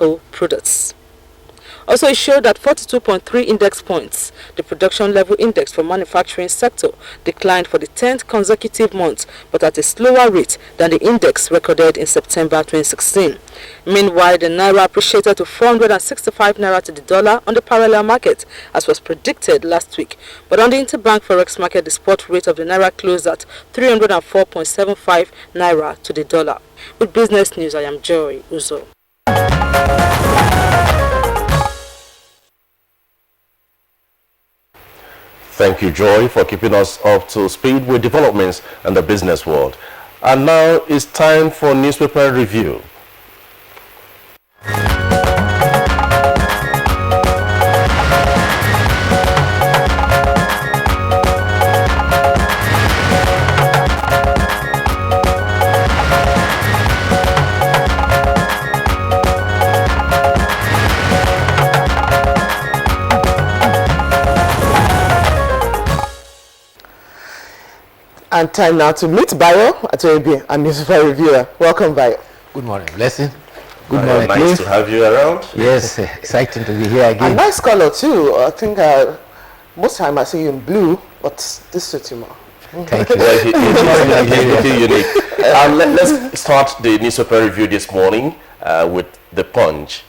agricultural products. Also, it showed that 42.3 index points, the production level index for manufacturing sector, declined for the 10th consecutive month, but at a slower rate than the index recorded in September 2016. Meanwhile, the naira appreciated to 465 naira to the dollar on the parallel market, as was predicted last week. But on the interbank forex market, the spot rate of the naira closed at 304.75 naira to the dollar. With business news, I am Joy Uzo. Thank you, Joy, for keeping us up to speed with developments in the business world. And now it's time for newspaper review. And time now to meet Bayo Atoyebi, a newspaper reviewer. Welcome, Bayo. Good morning, Blessing. Good morning. Nice to have you around. Yes, exciting to be here again. A nice color too. I think most time I see you in blue, but this suits you more. Thank you. Well, he's unique. Let's start the newspaper review this morning with the Punch.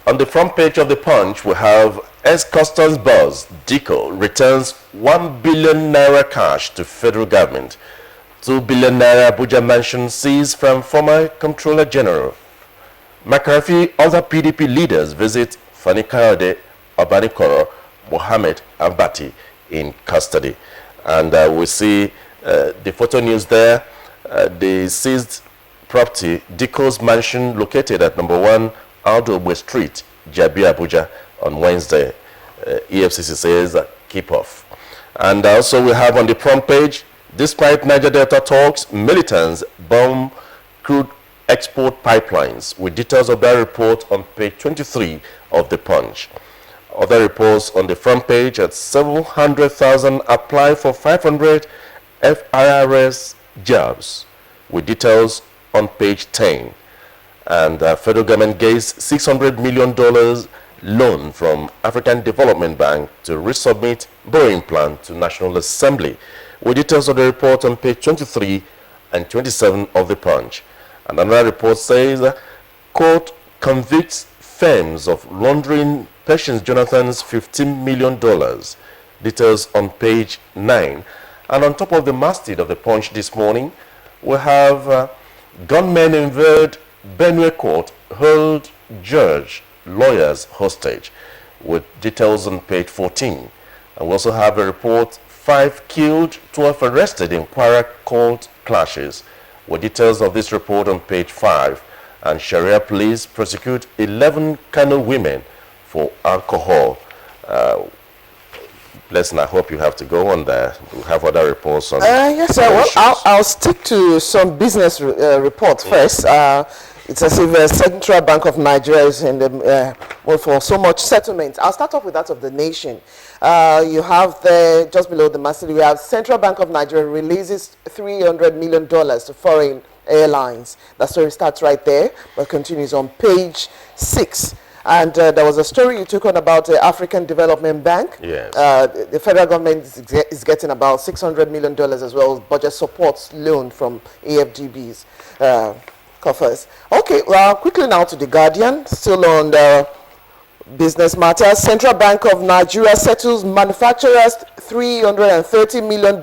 On the front page of the Punch, we have ex-customs boss Diko returns 1 billion naira cash to federal government. 2 billion naira Abuja mansion seized from former Comptroller General. McCarthy, other PDP leaders visit Fani Kayode, Obanikoro, Mohammed Ambati in custody. And we see the photo news there. The seized property, Diko's mansion, located at number 1 Aldobwe Street, Jabi, Abuja, on Wednesday. EFCC says keep off. And also we have on the front page, despite Niger Delta talks, militants bomb crude export pipelines, with details of that report on page 23 of the Punch. Other reports on the front page at 700,000 apply for 500 FIRS jobs, with details on page 10. And federal government gets $600 million loan from African Development Bank to resubmit borrowing plan to National Assembly, with details of the report on page 23 and 27 of the Punch. And another report says, court convicts firms of laundering Patience Jonathan's $15 million. Details on page 9. And on top of the masthead of the Punch this morning, we have gunmen invade Benue Court, hold judge, lawyers hostage, with details on page 14. And we also have a report, 5 killed, 12 arrested in Kwara court clashes, with details of this report on page 5. And Sharia police prosecute 11 Kano women for alcohol. Blessing, I hope you have to go on there. We have other reports on yes, sir. Well, I'll stick to some business reports first. It's as if the Central Bank of Nigeria is in the for so much settlement. I'll start off with that of the nation. You have there, just below the masthead, we have Central Bank of Nigeria releases $300 million to foreign airlines. That story starts right there, but continues on page 6. And there was a story you took on about the African Development Bank. Yes. The federal government is getting about $600 million as well, budget support loan from AFDB's coffers. Okay, well, quickly now to The Guardian, still on the business matters. Central Bank of Nigeria settles manufacturers $330 million.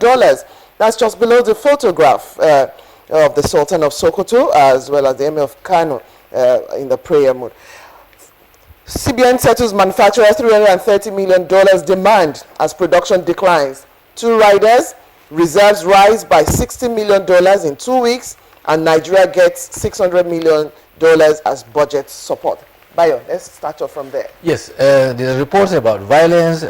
That's just below the photograph of the Sultan of Sokoto, as well as the Emir of Kano in the prayer mood. CBN settles manufacturers $330 million demand as production declines. 2 riders, reserves rise by $60 million in 2 weeks, and Nigeria gets $600 million as budget support. Bayo, let's start off from there. Yes, the reports about violence,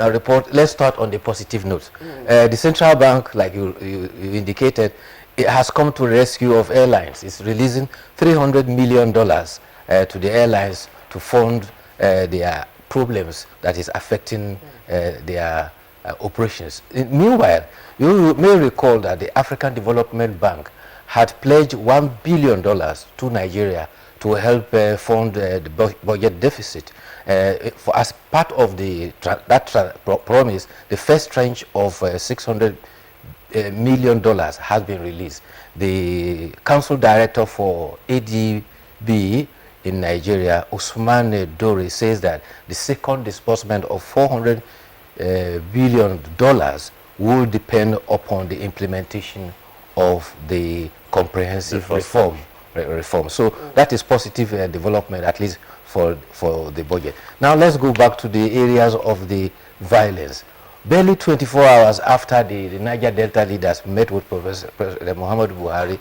let's start on the positive note. The central bank, like you indicated, it has come to rescue of airlines. It's releasing $300 million to the airlines to fund their problems that is affecting their operations. Meanwhile, you may recall that the African Development Bank had pledged $1 billion to Nigeria to help fund the budget deficit. As part of the promise, the first tranche of $600 million has been released. The council director for ADB in Nigeria, Usman Dore, says that the second disbursement of $400 billion will depend upon the implementation of the comprehensive reform. So that is positive development, at least for the budget. Now let's go back to the areas of the violence. Barely 24 hours after the Niger Delta leaders met with President Muhammadu Buhari,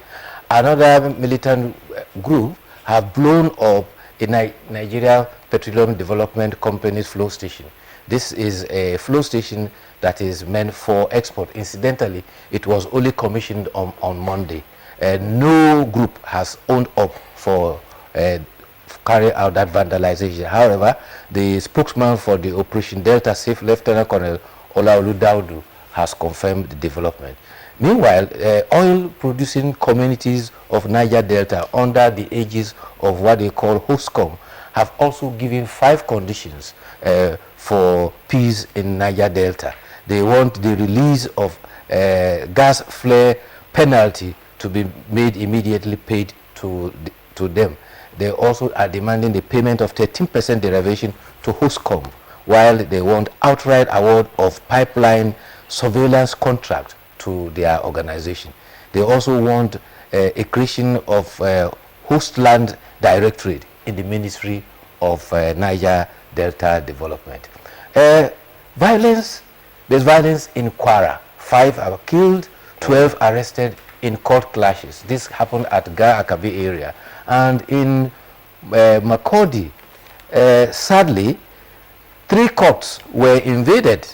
another militant group have blown up a Nigeria Petroleum Development Company's flow station. This is a flow station that is meant for export. Incidentally, it was only commissioned on Monday. No group has owned up for carrying out that vandalization. However, the spokesman for the Operation Delta Safe, Lieutenant Colonel Olaolu Daudu, has confirmed the development. Meanwhile, oil-producing communities of Niger Delta, under the aegis of what they call HOSCOM, have also given 5 conditions for peace in Niger Delta. They want the release of gas flare penalty to be made immediately paid to them. They also are demanding the payment of 13% derivation to HOSCOM, while they want outright award of pipeline surveillance contract to their organization. They also want a creation of host land directorate in the Ministry of Niger Delta Development. There's violence in Kwara. 5 are killed, 12 arrested in court clashes. This happened at Ga Akabi area. And in Makurdi, sadly, 3 courts were invaded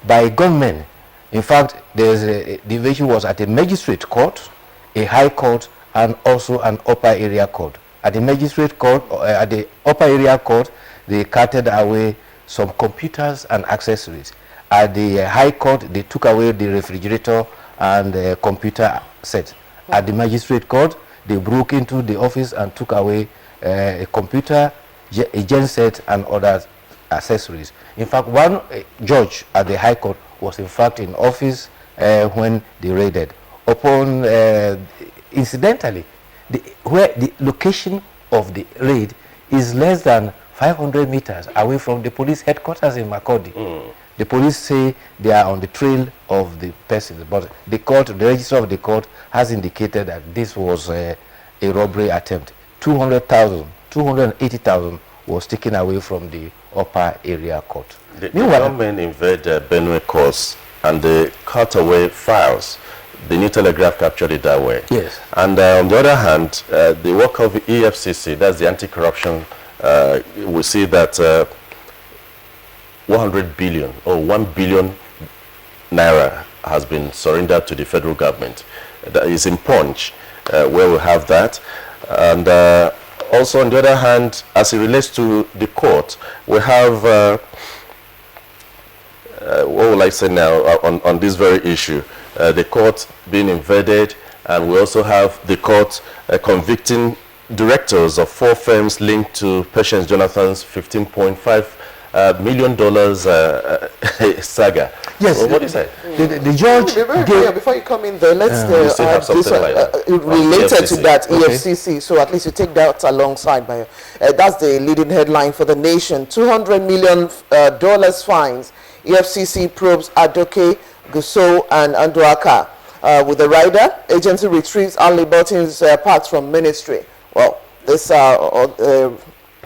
by gunmen. In fact, the invasion was at a magistrate court, a high court, and also an upper area court. At the magistrate court, at the upper area court, they carted away some computers and accessories. At the high court, they took away the refrigerator and the computer set. At the magistrate court, they broke into the office and took away a computer, a gen set, and other accessories. In fact, one judge at the high court was in fact in office when they raided. Upon, incidentally, where the location of the raid is less than 500 meters away from the police headquarters in Makurdi. The police say they are on the trail of the person, but the court, the register of the court, has indicated that this was a robbery attempt. 280,000 was taken away from the upper area court. The government invade Benue courts and they cut away files. The New Telegraph captured it that way. Yes. And on the other hand, the work of the EFCC, that's the anti-corruption, we see that 100 billion or 1 billion naira has been surrendered to the federal government. That is in Punch, where we have that. And also, on the other hand, as it relates to the court, we have, what will I say now on this very issue? The court being invaded, and we also have the court convicting directors of 4 firms linked to Patience Jonathan's $15.5 million saga. Yes. Well, what do you say? The judge before you come in there, let's related to that EFCC, so at least you take that alongside. That's the leading headline for the nation. $200 million fines. EFCC probes Adoke, Gusau, and Anduaka. With the rider, agency retrieves Ali Burton's parts from ministry. Well, this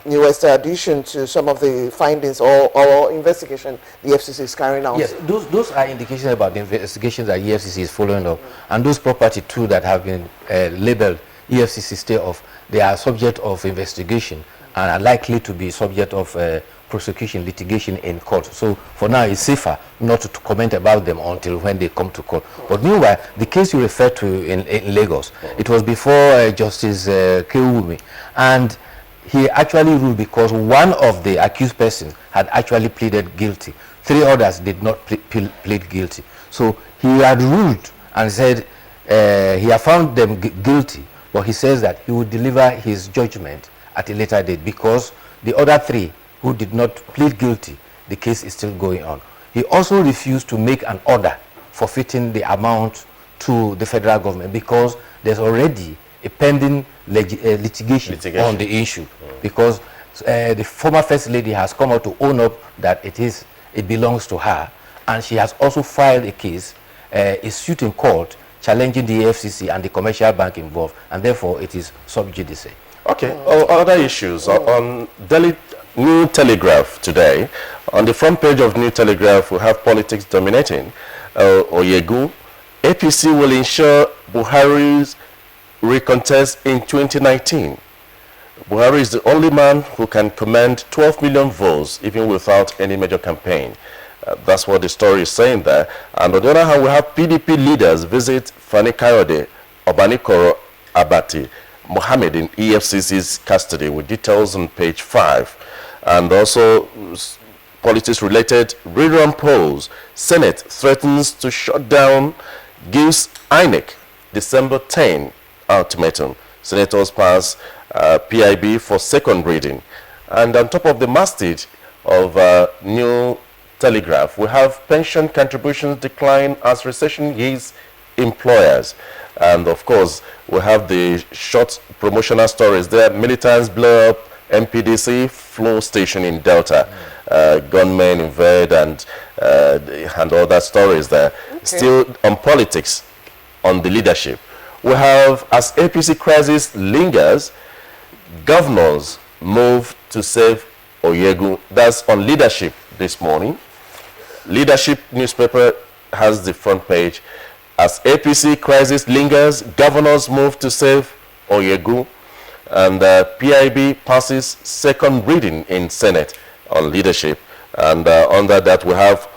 newest addition to some of the findings or investigation the FCC is carrying out. Yes, those are indications about the investigations that EFCC is following up, and those property too that have been labeled EFCC stay off, they are subject of investigation and are likely to be subject of prosecution, litigation in court. So for now, it's safer not to comment about them until when they come to court. But meanwhile, the case you referred to in Lagos, it was before Justice Kewumi, and he actually ruled because one of the accused persons had actually pleaded guilty. 3 others did not plead guilty. So he had ruled and said he had found them guilty But he says that he will deliver his judgment at a later date because the other 3 who did not plead guilty, the case is still going on. He also refused to make an order forfeiting the amount to the federal government because there's already a pending litigation on the issue. Because the former First Lady has come out to own up that it belongs to her, and she has also filed a case, a suit in court challenging the FCC and the commercial bank involved, and therefore it is sub judice. Okay, other issues. On Delhi New Telegraph today, on the front page of New Telegraph, we have politics dominating. Oyegu, APC will ensure Buhari's recontest in 2019. Buhari is the only man who can command 12 million votes even without any major campaign. That's what the story is saying there. And on the other hand, we have PDP leaders visit Fani Kayode, Obanikoro Abati, Mohammed in EFCC's custody, with details on page 5. And also politics-related rerun polls. Senate threatens to shut down, gives INEC December 10 ultimatum. Senators pass PIB for second reading. And on top of the masthead of New Telegraph, we have pension contributions decline as recession hits employers. And of course, we have the short promotional stories there. Militants blow up MPDC flow station in Delta. Gunmen invade and other stories there. Okay. Still on politics, on the leadership. We have, as APC crisis lingers, governors move to save Oyegu. That's on leadership this morning. Leadership newspaper has the front page. As APC crisis lingers, governors move to save Oyegu. And PIB passes second reading in Senate on leadership. And under that, we have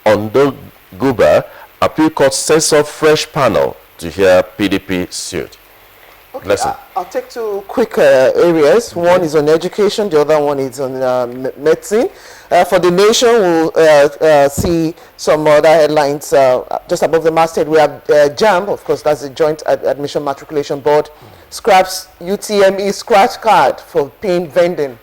Ondo Guba, appeal court sets up fresh panel to hear PDP suit. Okay, I'll take 2 quick areas. One is on education, the other one is on medicine. For the nation, we'll see some other headlines just above the masthead. We have JAMB, of course, that's the Joint Admission Matriculation Board, scraps UTME scratch card for paint vending.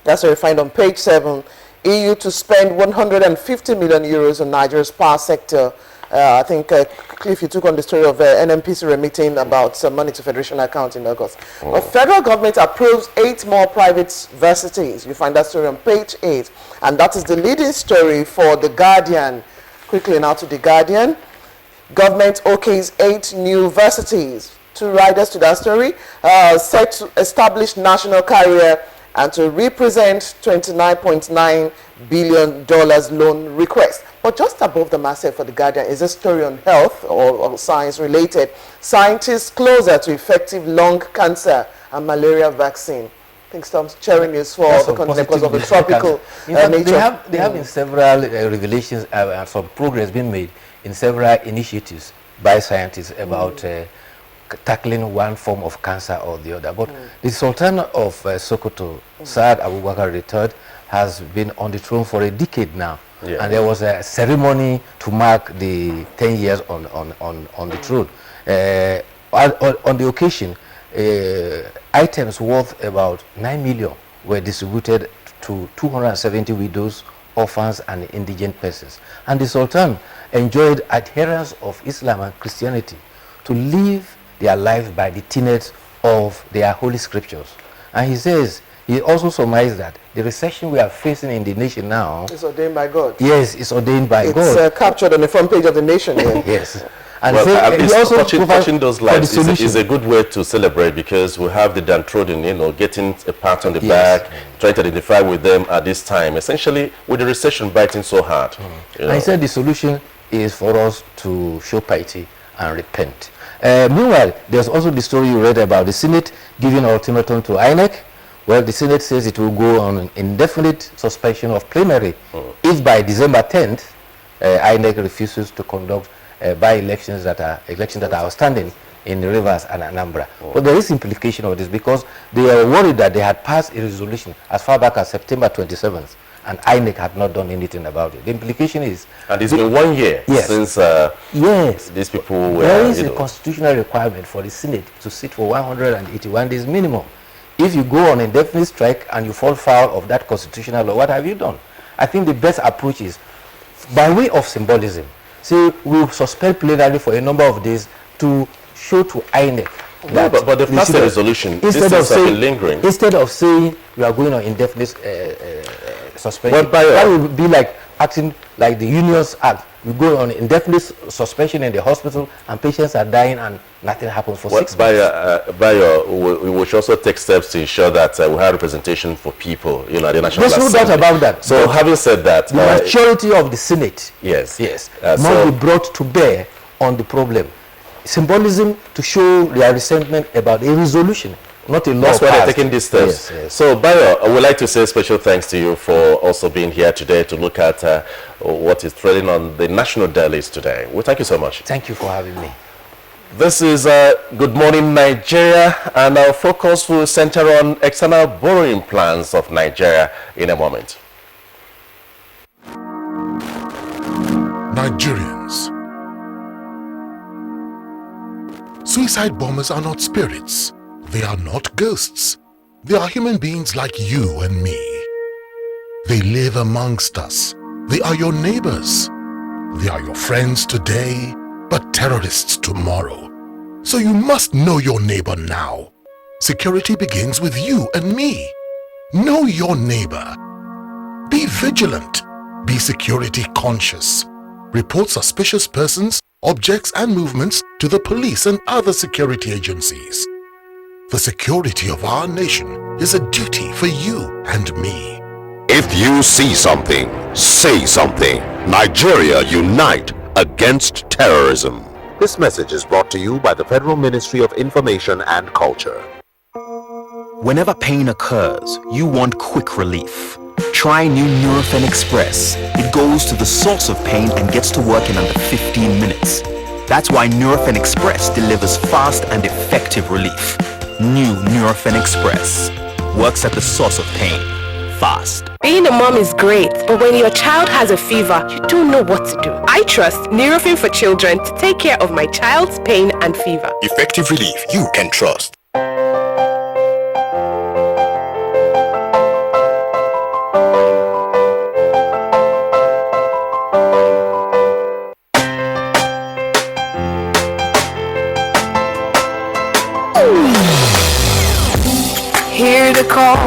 That's what we find on page 7. EU to spend 150 million euros on Nigeria's power sector. I think Cliff, you took on the story of NMPC remitting about some money to Federation account in August. The federal government approves 8 more private universities. You find that story on page 8. And that is the leading story for The Guardian. Quickly now to The Guardian. Government okays 8 new universities. 2 riders to that story. Set to establish national carrier and to represent $29.9 billion loan request. But just above the masthead for The Guardian is a story on health or science related. Scientists closer to effective lung cancer and malaria vaccine. I think some cheering news for the continent because of the tropical nature. There have been several revelations and some progress being made in several initiatives by scientists about tackling one form of cancer or the other. But the Sultan of Sokoto, Saad Abubakar III, has been on the throne for a decade now. Yeah. And there was a ceremony to mark the 10 years on the throne. On the occasion, items worth about 9 million were distributed to 270 widows, orphans, and indigent persons. And the Sultan enjoyed adherents of Islam and Christianity to live their lives by the tenets of their holy scriptures. And he says, he also surmised that the recession we are facing in the nation now is ordained by God. Yes, it's ordained by God. It's captured on the front page of the nation. Yeah. Yes. And well, he also touching those lives is a good way to celebrate, because we have the downtrodden, getting a pat on the back, trying to identify with them at this time, essentially with the recession biting so hard. And he said the solution is for us to show piety and repent. Meanwhile, there's also the story you read about the Senate giving ultimatum to INEC. Well, the Senate says it will go on an indefinite suspension of plenary if by December 10th, INEC refuses to conduct by-elections that are outstanding in Rivers and Anambra. But there is implication of this, because they are worried that they had passed a resolution as far back as September 27th, and INEC had not done anything about it. The implication is... And it's been 1 year since yes, these people were... There is a constitutional requirement for the Senate to sit for 181 days minimum. If you go on indefinite strike and you fall foul of that constitutional law, what have you done? I think the best approach is, by way of symbolism, say we'll suspend plenary for a number of days to show to INEC that... but the first resolution, instead of saying we are going on indefinite suspension, that would be like acting like the Unions Act. You go on indefinite suspension in the hospital and patients are dying and nothing happens for 6 months. We should also take steps to ensure that we have representation for people, at the National Assembly. There's no doubt about that. So having said that... The majority of the Senate must be brought to bear on the problem. Symbolism to show their resentment about a resolution, not a law. That's why they're taking these steps. Yes. So, Bayo, I would like to say special thanks to you for also being here today to look at what is trending on the national dailies today. Well, thank you so much. Thank you for having me. This is Good Morning Nigeria, and our focus will center on external borrowing plans of Nigeria in a moment. Nigerians. Suicide bombers are not spirits. They are not ghosts. They are human beings like you and me. They live amongst us. They are your neighbors. They are your friends today, but terrorists tomorrow. So you must know your neighbor now. Security begins with you and me. Know your neighbor. Be vigilant. Be security conscious. Report suspicious persons, objects and movements to the police and other security agencies. The security of our nation is a duty for you and me. If you see something, say something. Nigeria unite against terrorism. This message is brought to you by the Federal Ministry of Information and Culture. Whenever pain occurs, you want quick relief. Try new Nurofen Express. It goes to the source of pain and gets to work in under 15 minutes. That's why Nurofen Express delivers fast and effective relief. New Nurofen Express works at the source of pain, fast. Being a mom is great, but when your child has a fever, you don't know what to do. I trust Nurofen for Children to take care of my child's pain and fever. Effective relief you can trust. Hear the call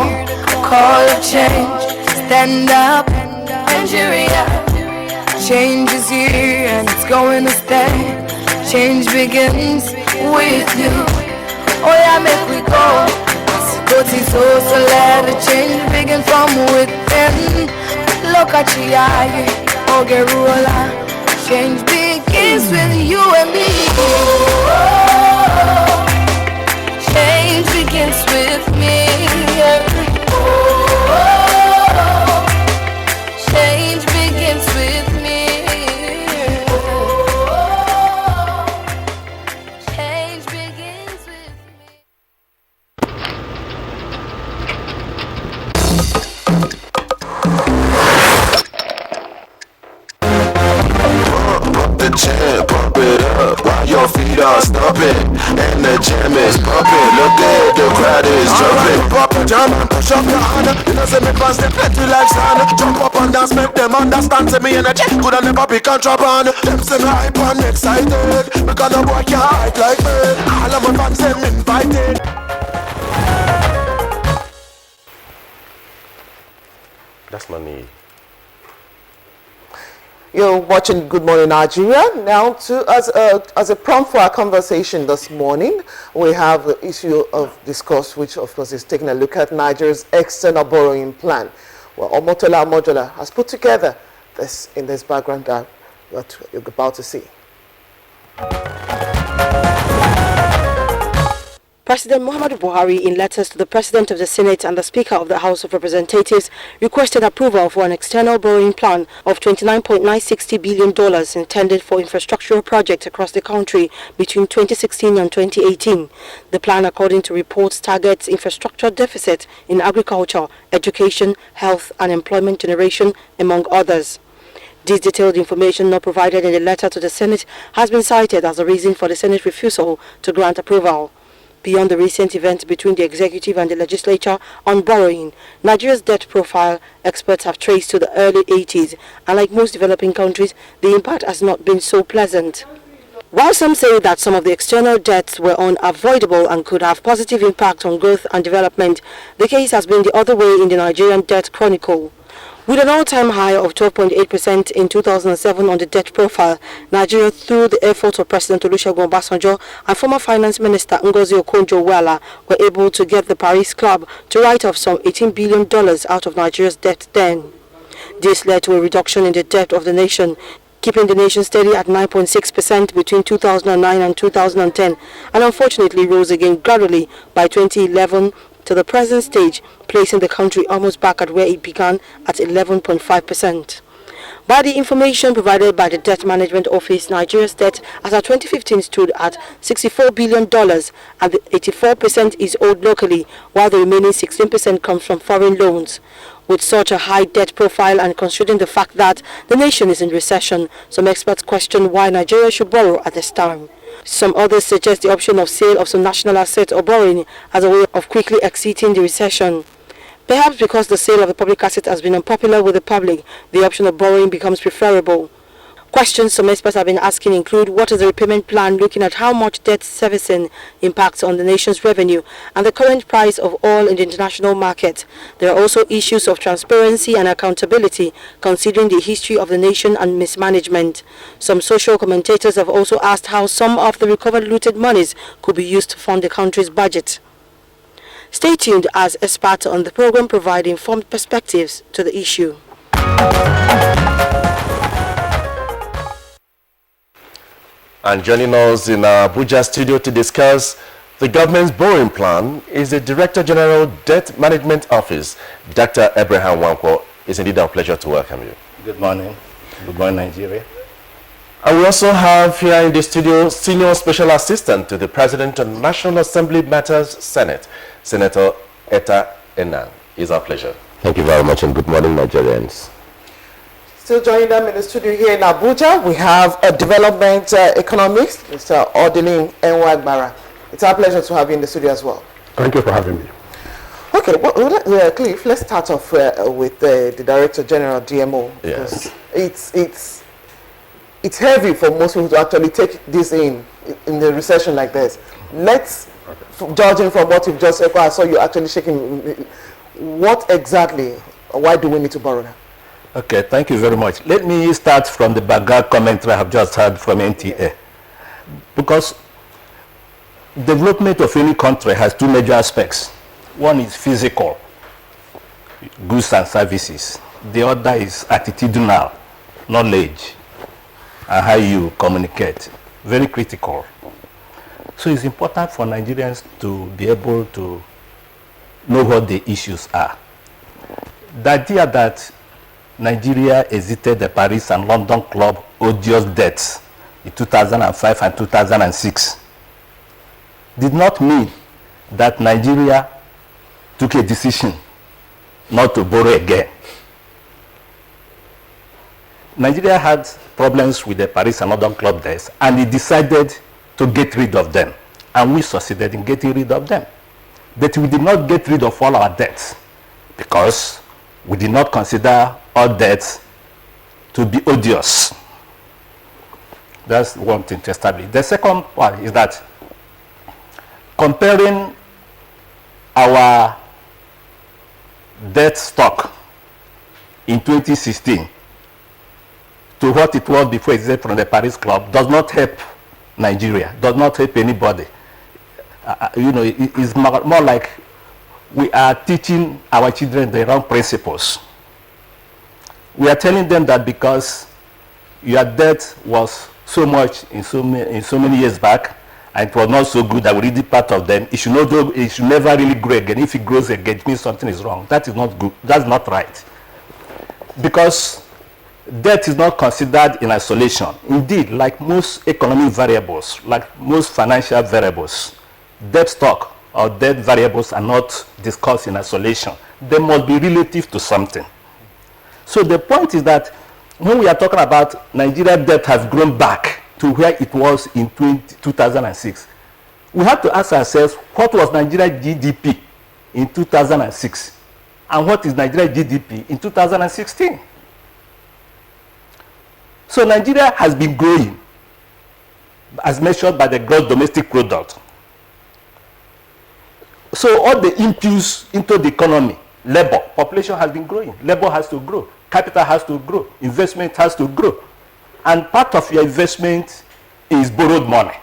of change. Stand up, Nigeria. Change is here and it's going to stay. Change begins with you. Oh yeah, make we go. Go to so let the change begin from within. Look at you, oh Gerula. Change begins with you and me. Change begins with me. Change begins with me. Change begins with me. Pump the jam, pump it up while your feet are stomping and the jam is pumping. Look at the crowd is jumping. Pop it down and push up your hand. You know say me fans they plenty like sand. Jump up and dance, make them understand. Say me energy could have never be contraband. Them say me hype and excited because the boy can't hype like me. All of my fans them invited. That's my need. You're watching Good Morning Nigeria. Now, as a prompt for our conversation this morning, we have the issue of discourse, which of course is taking a look at Nigeria's external borrowing plan. Well, Omotola Mojola has put together this in this background that what you're about to see. President Muhammadu Buhari, in letters to the President of the Senate and the Speaker of the House of Representatives, requested approval for an external borrowing plan of $29.960 billion intended for infrastructural projects across the country between 2016 and 2018. The plan, according to reports, targets infrastructure deficit in agriculture, education, health and employment generation, among others. This detailed information not provided in the letter to the Senate has been cited as a reason for the Senate's refusal to grant approval. Beyond the recent events between the executive and the legislature on borrowing, Nigeria's debt profile experts have traced to the early 80s, and like most developing countries, the impact has not been so pleasant. While some say that some of the external debts were unavoidable and could have positive impact on growth and development, the case has been the other way in the Nigerian debt chronicle. With an all-time high of 12.8% in 2007 on the debt profile, Nigeria, through the efforts of President Olusegun Obasanjo and former Finance Minister Ngozi Okonjo-Iweala, were able to get the Paris Club to write off some $18 billion out of Nigeria's debt then. This led to a reduction in the debt of the nation, keeping the nation steady at 9.6% between 2009 and 2010, and unfortunately rose again gradually by 2011 to the present stage, placing the country almost back at where it began at 11.5%. By the information provided by the Debt Management Office, Nigeria's debt as of 2015 stood at $64 billion, and 84% is owed locally, while the remaining 16% comes from foreign loans. With such a high debt profile and considering the fact that the nation is in recession, some experts question why Nigeria should borrow at this time. Some others suggest the option of sale of some national assets or borrowing as a way of quickly exiting the recession. Perhaps because the sale of the public asset has been unpopular with the public, the option of borrowing becomes preferable. Questions some experts have been asking include what is the repayment plan, looking at how much debt servicing impacts on the nation's revenue and the current price of oil in the international market. There are also issues of transparency and accountability, considering the history of the nation and mismanagement. Some social commentators have also asked how some of the recovered looted monies could be used to fund the country's budget. Stay tuned as experts on the program provide informed perspectives to the issue. And joining us in our Abuja studio to discuss the government's borrowing plan is the Director General Debt Management Office, Dr. Abraham Nwankwo. It's indeed our pleasure to welcome you. Good morning. Good morning, Nigeria. And we also have here in the studio Senior Special Assistant to the President of National Assembly Matters Senate, Senator Etta Enan. It's our pleasure. Thank you very much and good morning, Nigerians. Still joining them in the studio here in Abuja, we have a development economist, Mr. Odilin Nwagbara. It's our pleasure to have you in the studio as well. Thank you for having me. Okay, well, Cliff, let's start off with the Director General DMO. Yes. It's heavy for most people to actually take this in the recession like this. Let's, judging from what you've just said, I saw you actually shaking. What exactly, why do we need to borrow now? Okay, thank you very much. Let me start from the background commentary I have just heard from NTA. Because development of any country has two major aspects. One is physical, goods and services. The other is attitudinal, knowledge, and how you communicate. Very critical. So it's important for Nigerians to be able to know what the issues are. The idea that Nigeria exited the Paris and London Club odious debts in 2005 and 2006 did not mean that Nigeria took a decision not to borrow again. Nigeria had problems with the Paris and London Club debts, and it decided to get rid of them, and we succeeded in getting rid of them. But we did not get rid of all our debts because we did not consider all debts to be odious. That's one thing to establish. The second part is that comparing our debt stock in 2016 to what it was before exit from the Paris Club does not help Nigeria, does not help anybody. It's more like we are teaching our children the wrong principles. We are telling them that because your debt was so much in so many years back, and it was not so good that we did part of them, it should never really grow again. If it grows again, it means something is wrong. That is not good. That's not right. Because debt is not considered in isolation. Indeed, like most economic variables, like most financial variables, debt stock or debt variables are not discussed in isolation. They must be relative to something. So the point is that when we are talking about Nigeria debt has grown back to where it was in 2006, we have to ask ourselves, what was Nigeria GDP in 2006? And what is Nigeria GDP in 2016? So Nigeria has been growing as measured by the gross domestic product. So all the inputs into the economy, labor, population has been growing. Labor has to grow. Capital has to grow. Investment has to grow. And part of your investment is borrowed money.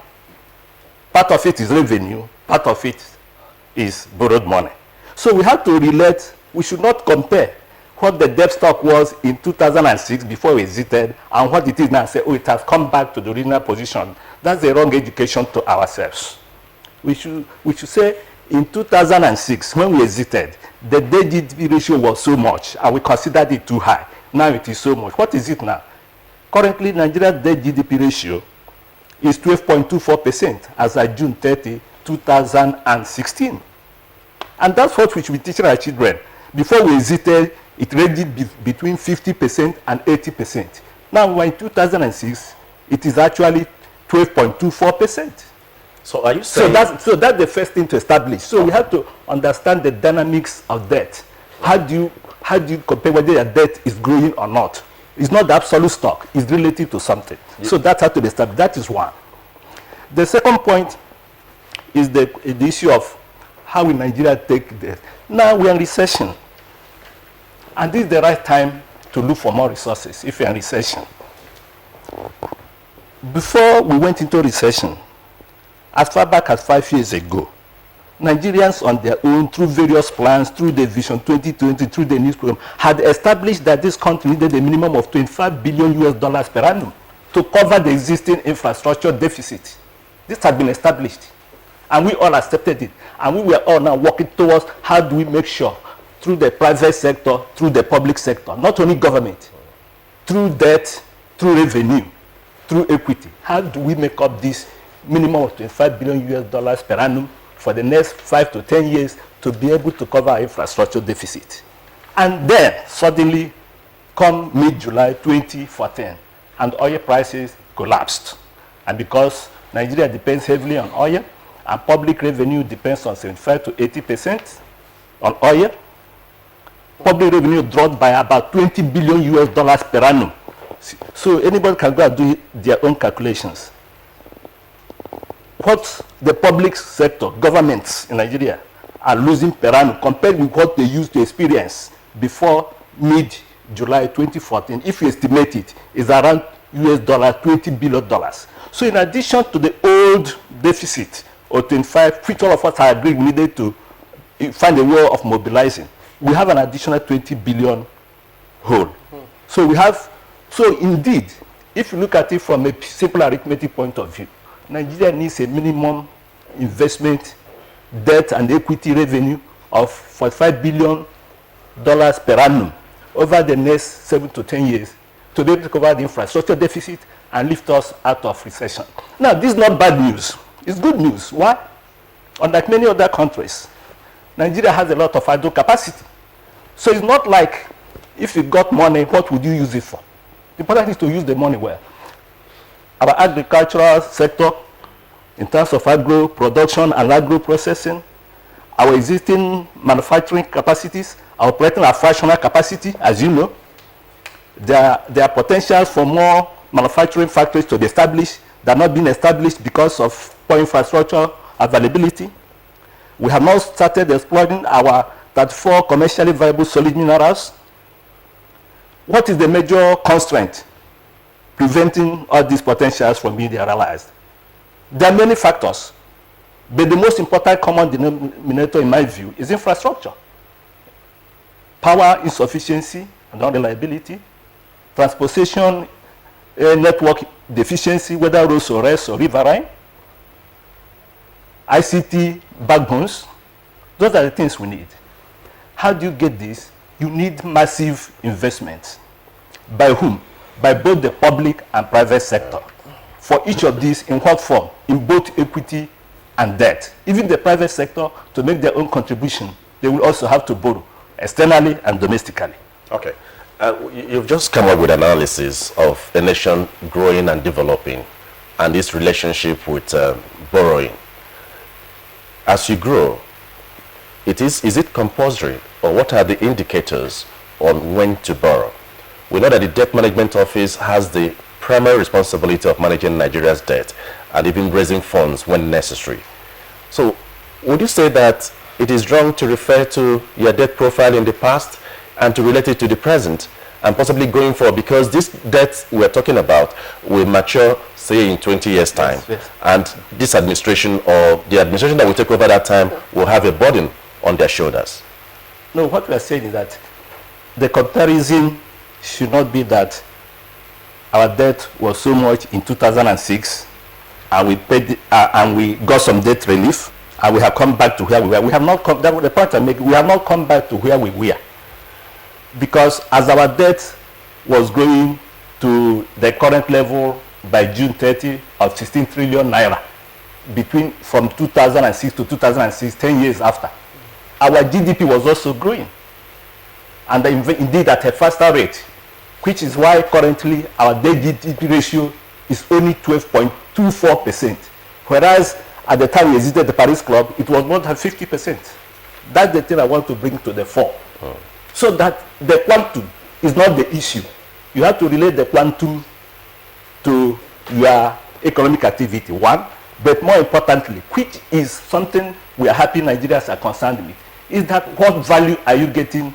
Part of it is revenue. Part of it is borrowed money. So we have to relate. We should not compare what the debt stock was in 2006 before we exited and what it is now and say, oh, it has come back to the original position. That's the wrong education to ourselves. We should say in 2006, when we exited, the debt GDP ratio was so much and we considered it too high. Now it is so much. What is it now? Currently, Nigeria's debt GDP ratio is 12.24% as of June 30, 2016. And that's what we should be teaching our children. Before we exited, it ranged between 50% and 80%. Now, in 2006, it is actually 12.24%. So are you saying... So that's the first thing to establish. So we have to understand the dynamics of debt. How do you compare whether your debt is growing or not? It's not the absolute stock. It's relative to something. Yeah. So that has to be established. That is one. The second point is the issue of how will Nigeria take debt. Now we are in recession. And this is the right time to look for more resources if you're in recession. Before we went into recession, as far back as 5 years ago, Nigerians on their own, through various plans, through the Vision 2020, through the news program, had established that this country needed a minimum of $25 billion per annum to cover the existing infrastructure deficit. This had been established. And we all accepted it. And we were all now working towards how do we make sure, through the private sector, through the public sector, not only government, through debt, through revenue, through equity, how do we make up this minimum of $25 billion per annum for the next 5 to 10 years to be able to cover our infrastructure deficit. And then suddenly come mid-July 2014 and oil prices collapsed. And because Nigeria depends heavily on oil and public revenue depends on 75 to 80% on oil, public revenue dropped by about $20 billion per annum. So anybody can go and do their own calculations. What the public sector, governments in Nigeria, are losing per annum compared with what they used to experience before mid-July 2014, if you estimate it, is around $20 billion. So in addition to the old deficit of 25, which all of us are agreed we needed to find a way of mobilizing, we have an additional 20 billion hole. So indeed, if you look at it from a simple arithmetic point of view, Nigeria needs a minimum investment, debt and equity revenue of $45 billion per annum over the next 7 to 10 years to be able to cover the infrastructure deficit and lift us out of recession. Now, this is not bad news. It's good news. Why? Unlike many other countries, Nigeria has a lot of idle capacity. So it's not like if you got money, what would you use it for? The important is to use the money well. Our agricultural sector, in terms of agro production and agro processing, our existing manufacturing capacities, our operating and fractional capacity, as you know, there are potentials for more manufacturing factories to be established that are not being established because of poor infrastructure availability. We have now started exploring our 34 commercially viable solid minerals. What is the major constraint preventing all these potentials from being realized? There are many factors, but the most important common denominator in my view is infrastructure. Power insufficiency and unreliability, transportation network deficiency, whether roads or rails or riverine, ICT backbones. Those are the things we need. How do you get this? You need massive investments. By whom? By both the public and private sector. For each of these, in what form? In both equity and debt. Even the private sector, to make their own contribution, they will also have to borrow externally and domestically. Okay. You've just come up with analysis of a nation growing and developing and its relationship with borrowing. As you grow, is it compulsory, or what are the indicators on when to borrow? We know that the Debt Management Office has the primary responsibility of managing Nigeria's debt and even raising funds when necessary. So would you say that it is wrong to refer to your debt profile in the past and to relate it to the present and possibly going forward, because this debt we're talking about will mature, say, in 20 years' time, yes. And this administration or the administration that will take over that time will have a burden on their shoulders? No, what we are saying is that the comparison should not be that our debt was so much in 2006 and we paid and we got some debt relief and we have come back to where we were. We have not come, that was the point I'm making, we have not come back to where we were. Because as our debt was growing to the current level by June 30 of 16 trillion naira, from 2006 to 2006, 10 years after, our GDP was also growing, and indeed at a faster rate, which is why currently our debt-GDP ratio is only 12.24%, whereas at the time we exited the Paris Club, it was more than 50%. That's the thing I want to bring to the fore. So that the quantum is not the issue. You have to relate the quantum to your economic activity, one, but more importantly, which is something we are happy Nigerians are concerned with, is that what value are you getting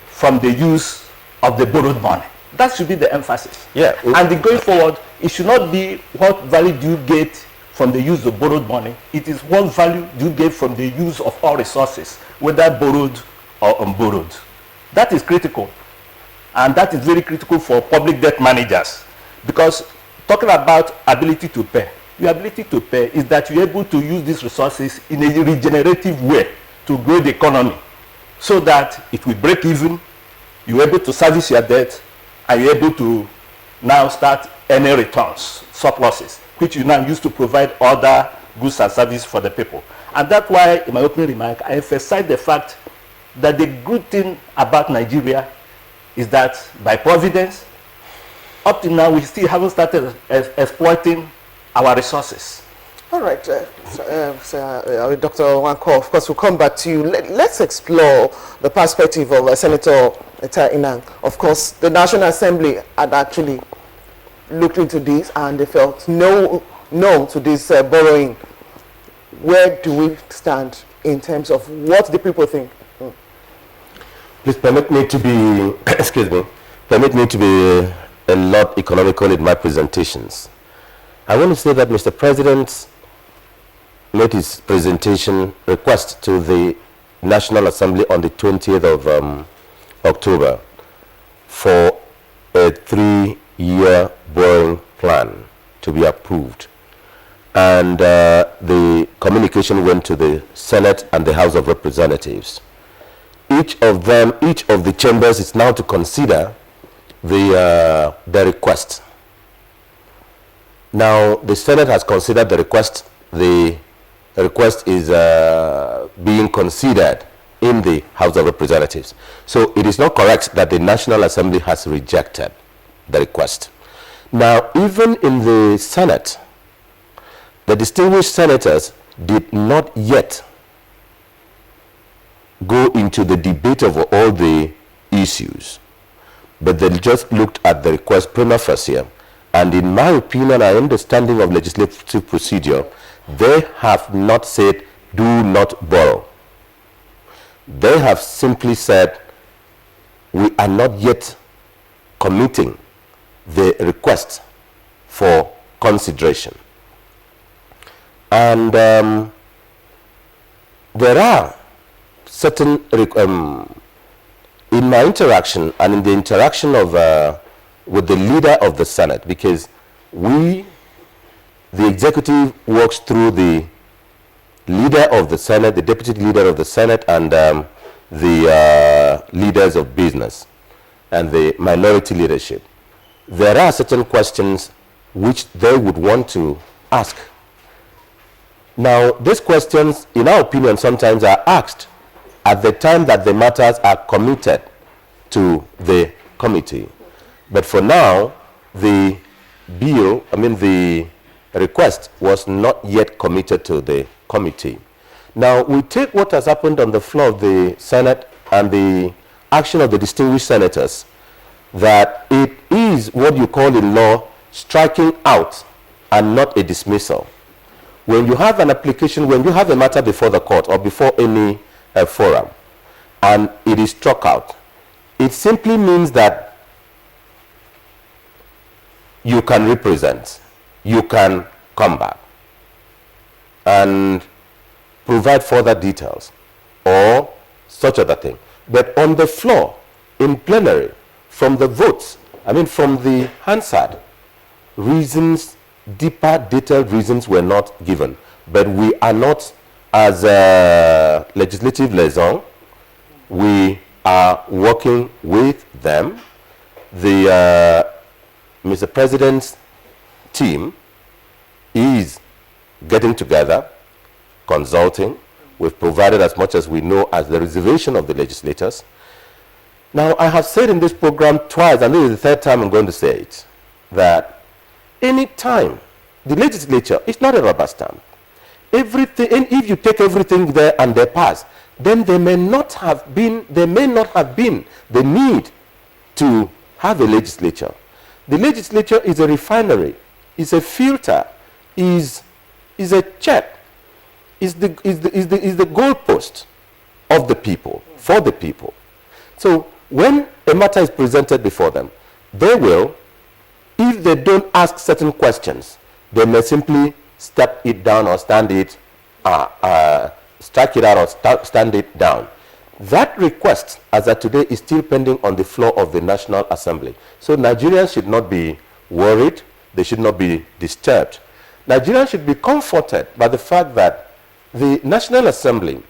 from the use of the borrowed money? That should be the emphasis. Yeah. And going forward, it should not be what value do you get from the use of borrowed money. It is what value do you get from the use of all resources, whether borrowed or unborrowed. That is critical, and that is very critical for public debt managers, because talking about ability to pay, your ability to pay is that you're able to use these resources in a regenerative way to grow the economy, so that it will break even, you're able to service your debt, and you're able to now start earning returns, surpluses, which you now use to provide other goods and services for the people. And that's why, in my opening remark, I emphasize the fact that the good thing about Nigeria is that by providence, up to now, we still haven't started exploiting our resources. All right, Dr. Nwankwo, of course, we'll come back to you. Let's explore the perspective of Senator Eta Inang. Of course, the National Assembly had actually looked into this and they felt no to this borrowing. Where do we stand in terms of what the people think? Please permit me to be, excuse me, permit me to be a lot economical in my presentations. I want to say that Mr. President made his presentation request to the National Assembly on the 20th of October for a 3-year borrowing plan to be approved. And the communication went to the Senate and the House of Representatives. Each of the chambers is now to consider the request. Now, the Senate has considered the request. The request is being considered in the House of Representatives. So it is not correct that the National Assembly has rejected the request. Now, even in the Senate, the distinguished senators did not yet go into the debate of all the issues, but they just looked at the request prima facie, and in my opinion, our understanding of legislative procedure, they have not said do not borrow. They have simply said we are not yet committing the request for consideration. And there are certain, in my interaction and in the interaction of with the leader of the Senate, because the executive works through the leader of the Senate, the deputy leader of the Senate, and the leaders of business and the minority leadership. There are certain questions which they would want to ask. Now, these questions, in our opinion, sometimes are asked at the time that the matters are committed to the committee. But for now, the request was not yet committed to the committee. Now, we take what has happened on the floor of the Senate and the action of the distinguished senators, that it is what you call in law striking out and not a dismissal. When you have an application, when you have a matter before the court or before any forum, and it is struck out, it simply means that you can represent, you can come back and provide further details or such other thing. But on the floor, in plenary, from the votes, from the Hansard, reasons, deeper, detailed reasons were not given. But we are not, as a legislative liaison, we are working with them. The Mr. President's team is getting together, consulting. We've provided as much as we know as the reservation of the legislators. Now, I have said in this program twice, and this is the third time I'm going to say it, that any time the legislature is not a rubber stamp. Everything, and if you take everything there and they pass, then there may not have been the need to have a legislature. The legislature is a refinery, is a filter, is a check, is the goalpost of the people, for the people. So when a matter is presented before them, they will, if they don't ask certain questions, they may simply step it down or stand it, strike it out or stand it down. That request, as of today, is still pending on the floor of the National Assembly. So Nigerians should not be worried. They should not be disturbed. Nigerians should be comforted by the fact that the National Assembly,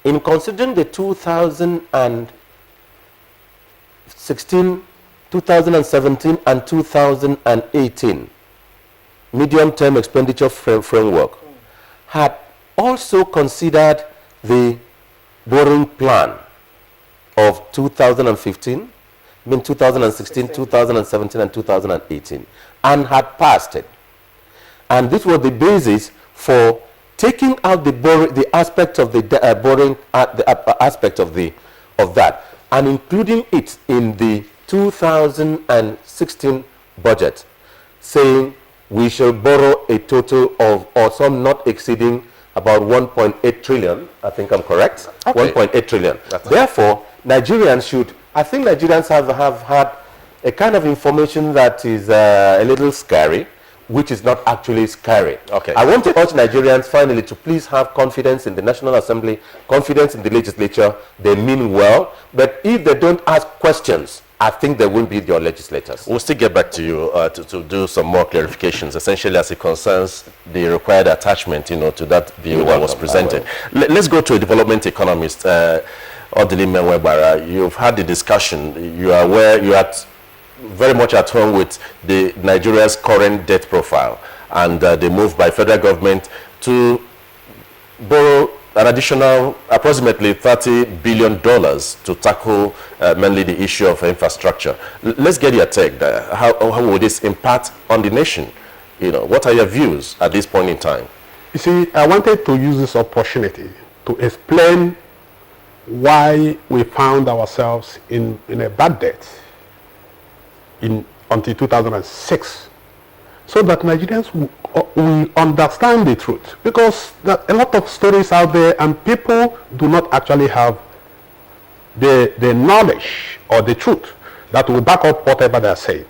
in considering the 2016, 2017, and 2018 medium-term expenditure framework, had also considered the borrowing plan of 2015, 2016, 2017, and 2018, and had passed it. And this was the basis for taking out the aspect of the borrowing, the aspect of that, and including it in the 2016 budget, saying we shall borrow a total of, or some not exceeding about 1.8 trillion. I think I'm correct. Okay. 1.8 trillion. Therefore, Nigerians should, I think Nigerians have had a kind of information that is a little scary, which is not actually scary. Okay. I want to urge Nigerians finally to please have confidence in the National Assembly, confidence in the legislature. They mean well, but if they don't ask questions, I think they won't be your legislators. We'll still get back to you to do some more clarifications, essentially as it concerns the required attachment, to that bill that was presented. Let's go to a development economist, Odili Menwebara. You've had the discussion. You are aware, you are very much at home with Nigeria's current debt profile and the move by federal government to borrow an additional approximately $30 billion to tackle mainly the issue of infrastructure. Let's get your take there. How will this impact on the nation? What are your views at this point in time? You see, I wanted to use this opportunity to explain why we found ourselves in a bad debt until 2006, so that Nigerians will understand the truth, because there are a lot of stories out there and people do not actually have the knowledge or the truth that will back up whatever they are saying.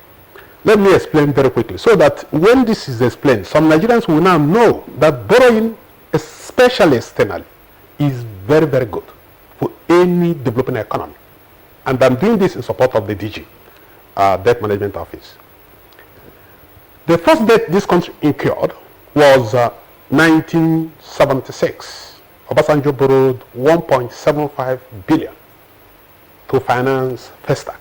Let me explain very quickly, so that when this is explained, some Nigerians will now know that borrowing, especially externally, is very, very good for any developing economy. And I'm doing this in support of the DG, Debt Management Office. The first debt this country incurred was 1976, Obasanjo borrowed 1.75 billion to finance Festac.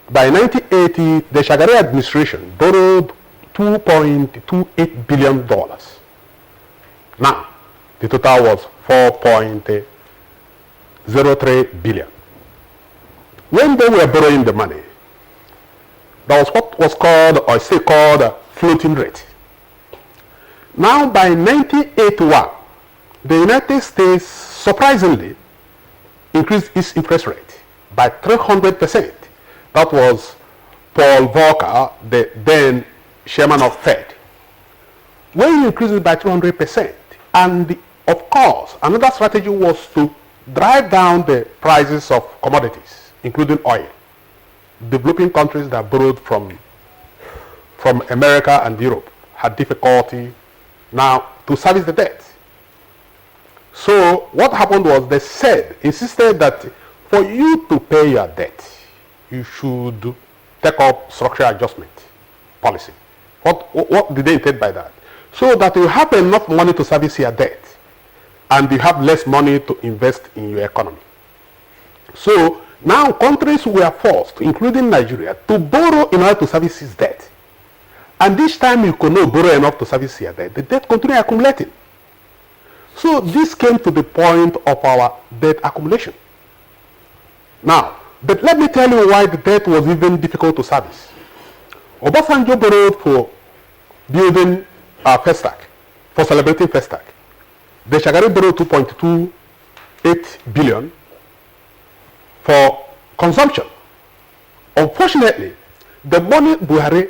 By 1980, the Shagari administration borrowed $2.28 billion. Now, the total was 4.03 billion. When they were borrowing the money, that was what was called, or still called, floating rate. Now, by 1981, the United States surprisingly increased its interest rate by 300%. That was Paul Volcker, the then chairman of Fed. When you increase it by 200%, and of course, another strategy was to drive down the prices of commodities, including oil. Developing countries that borrowed from America and Europe had difficulty now to service the debt. So what happened was they insisted that for you to pay your debt, you should take up structural adjustment policy. What did they intend by that? So that you have enough money to service your debt and you have less money to invest in your economy. So now countries were forced, including Nigeria, to borrow in order to service its debt. And each time you could not borrow enough to service your debt, the debt continued accumulating. So this came to the point of our debt accumulation. Now, but let me tell you why the debt was even difficult to service. Obasanjo borrowed for building Festac, for celebrating Festac. The Shagari borrowed 2.28 billion for consumption. Unfortunately, the money Shagari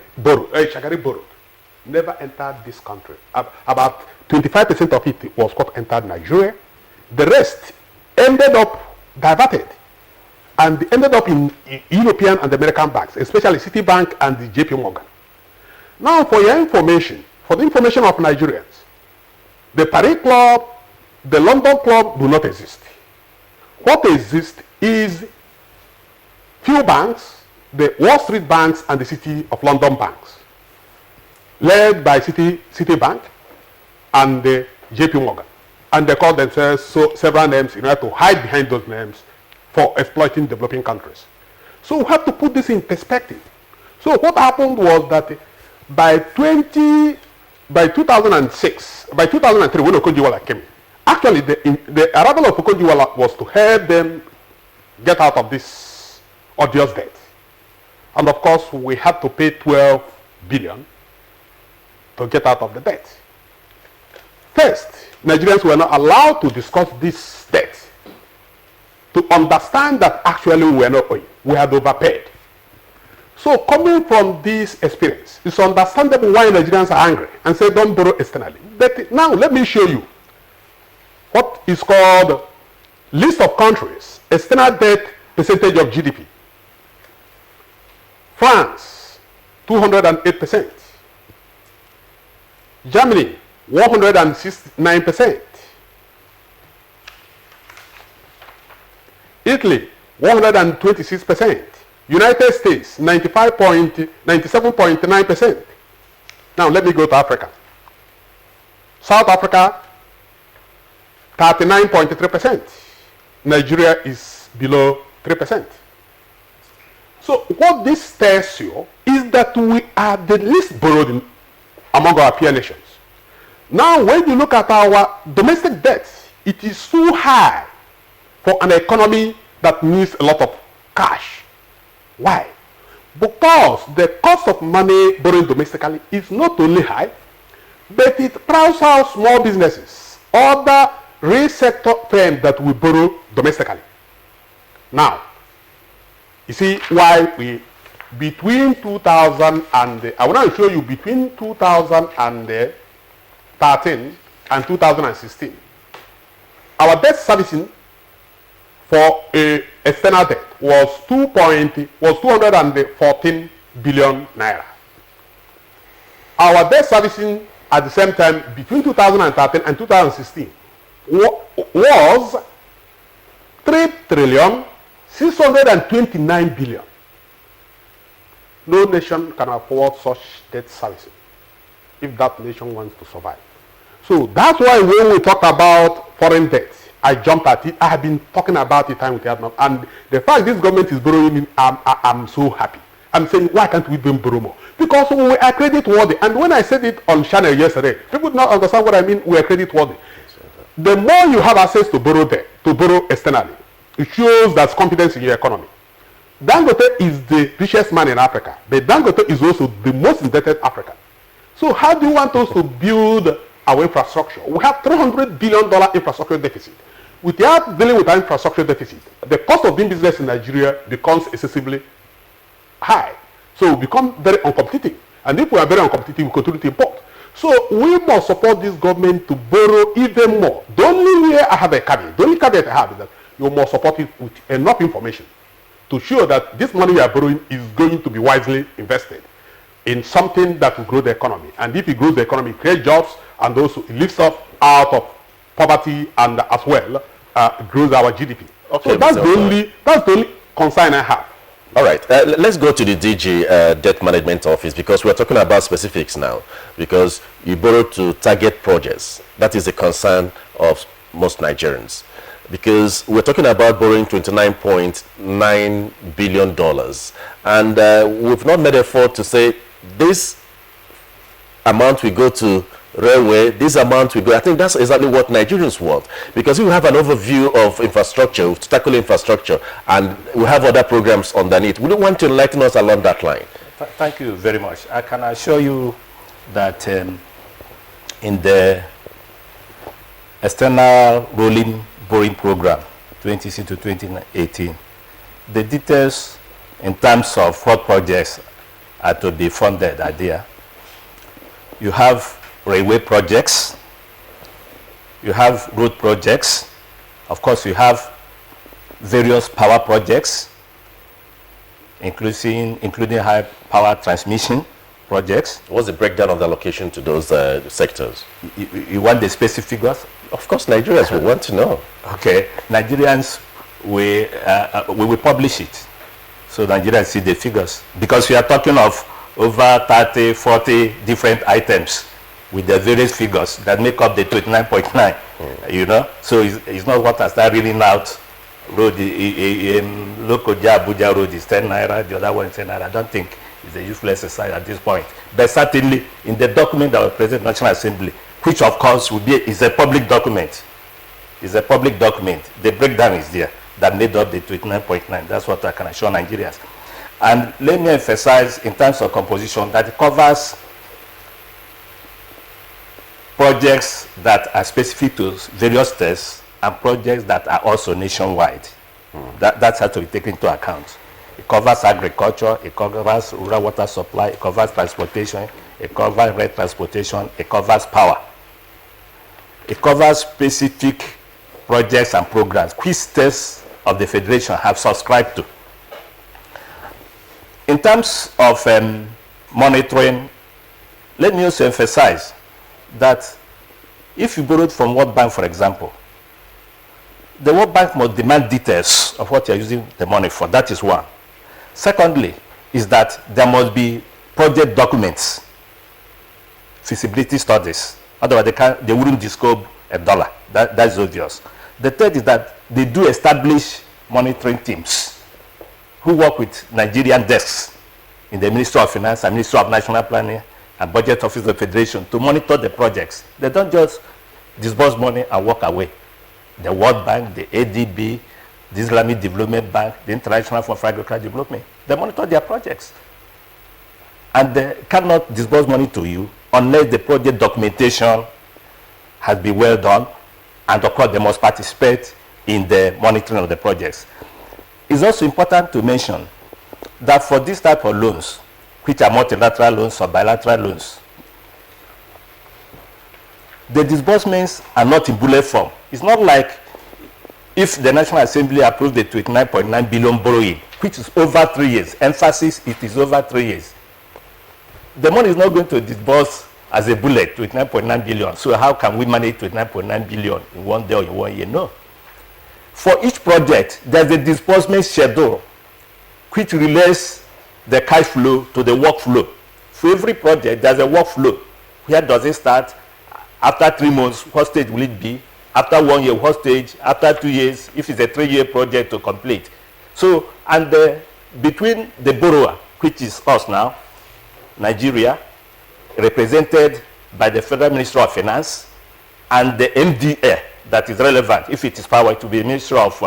borrowed never entered this country. About 25% of it was what entered Nigeria. The rest ended up diverted and ended up in European and American banks, especially Citibank and the JP Morgan. Now, for your information, for the information of Nigerians, the Paris Club, the London Club do not exist. What exists is few banks, the Wall Street banks and the City of London banks, led by Citibank and the JP Morgan. And they call themselves several names in order to hide behind those names for exploiting developing countries. So we have to put this in perspective. So what happened was that by 2006, by 2003, when Okonjo-Iweala came in, actually the arrival of Okonjo-Iweala was to help them get out of this odious debt. And of course, we had to pay 12 billion to get out of the debt. First, Nigerians were not allowed to discuss this debt to understand that actually we were not owing. We had overpaid. So coming from this experience, it's understandable why Nigerians are angry and say don't borrow externally. But now let me show you what is called list of countries, external debt percentage of GDP. France, 208%. Germany, 169%. Italy, 126%. United States, 97.9%. Now let me go to Africa. South Africa, 39.3%. Nigeria is below 3%. So what this tells you is that we are the least borrowed among our peer nations. Now when you look at our domestic debt, it is too high for an economy that needs a lot of cash. Why? Because the cost of money borrowing domestically is not only high, but it crowds out small businesses, other real sector firms that we borrow domestically. Now, you see why between 2000 and, I want to show you between 2013 and 2016, our debt servicing for external debt was 214 billion naira. Our debt servicing at the same time between 2013 and 2016 was 3,629 billion. No nation can afford such debt servicing. if that nation wants to survive. So that's why when we talk about foreign debt, I jumped at it. I have been talking about it time with time, and the fact this government is borrowing, I'm so happy. I'm saying, why can't we even borrow more? Because we are credit worthy. And when I said it on channel yesterday, people do not understand what I mean. We are credit worthy. The more you have access to borrow there, to borrow externally, it shows that's confidence in your economy. Dangote is the richest man in Africa, but Dangote is also the most indebted African. So how do you want us to build our infrastructure? We have $300 billion infrastructure deficit. Without dealing with our infrastructure deficit, the cost of doing business in Nigeria becomes excessively high. So we become very uncompetitive. And if we are very uncompetitive, we continue to import. So we must support this government to borrow even more. The only way I have a caveat, the only caveat I have is that you must support it with enough information to show that this money you are borrowing is going to be wisely invested in something that will grow the economy. And if it grows the economy, it creates jobs, and also it lifts us out of poverty, and as well grows our GDP. Okay, so that's the only concern I have. All right, let's go to the DG Debt Management Office, because we're talking about specifics now, because you borrow to target projects. That is the concern of most Nigerians, because we're talking about borrowing $29.9 billion, and we've not made effort to say this amount we go to railway, this amount we go. I think that's exactly what Nigerians want, because we have an overview of infrastructure, to tackle infrastructure, and we have other programs underneath. We don't want to enlighten us along that line. Thank you very much. I can assure you that in the external rolling borrowing program 2016 to 2018, the details in terms of what projects are to be funded are there. You have railway projects, you have road projects, of course you have various power projects, including high power transmission projects. What's the breakdown of the allocation to those sectors? You want the specific figures? Of course, Nigerians will want to know. Okay, Nigerians, we will publish it, so Nigerians see the figures, because we are talking of over 30, 40 different items with the various figures that make up the 29.9, you know. So it's not what I start reading out. Road, local Abuja road is 10 naira, the other one is 10 naira. I don't think it's a useless exercise at this point. But certainly in the document that was presented to the National Assembly, which of course is a public document. It's a public document. The breakdown is there that made up the 29.9. That's what I can assure Nigerians. And let me emphasize in terms of composition that it covers projects that are specific to various states and projects that are also nationwide. That has to be taken into account. It covers agriculture, it covers rural water supply, it covers transportation, it covers rail transportation, it covers power. It covers specific projects and programs which states of the Federation have subscribed to. In terms of monitoring, let me also emphasize that if you borrowed from World Bank, for example, the World Bank must demand details of what you're using the money for. That is one. Secondly, is that there must be project documents, feasibility studies. Otherwise, they wouldn't discover $1. That's obvious. The third is that they do establish monitoring teams who work with Nigerian desks in the Ministry of Finance and Ministry of National Planning and Budget Office of the Federation to monitor the projects. They don't just disburse money and walk away. The World Bank, the ADB, the Islamic Development Bank, the International Fund for Agricultural Development, they monitor their projects. And they cannot disburse money to you unless the project documentation has been well done, and of course they must participate in the monitoring of the projects. It's also important to mention that for this type of loans, which are multilateral loans or bilateral loans, the disbursements are not in bullet form. It's not like if the National Assembly approved the 29.9 billion borrowing, which is over 3 years, emphasis, it is over 3 years. The money is not going to disburse as a bullet, 29.9 billion. So how can we manage 29.9 billion in 1 day or in 1 year? No. For each project, there's a disbursement schedule which relates the cash flow to the workflow. For every project, there's a workflow Where does it start? After 3 months, what stage will it be? After 1 year, what stage? After 2 years, if it's a 3-year project to complete. So, and between the borrower, which is us now, Nigeria, represented by the Federal Ministry of Finance, and the MDA that is relevant, if it is power, to be Ministry of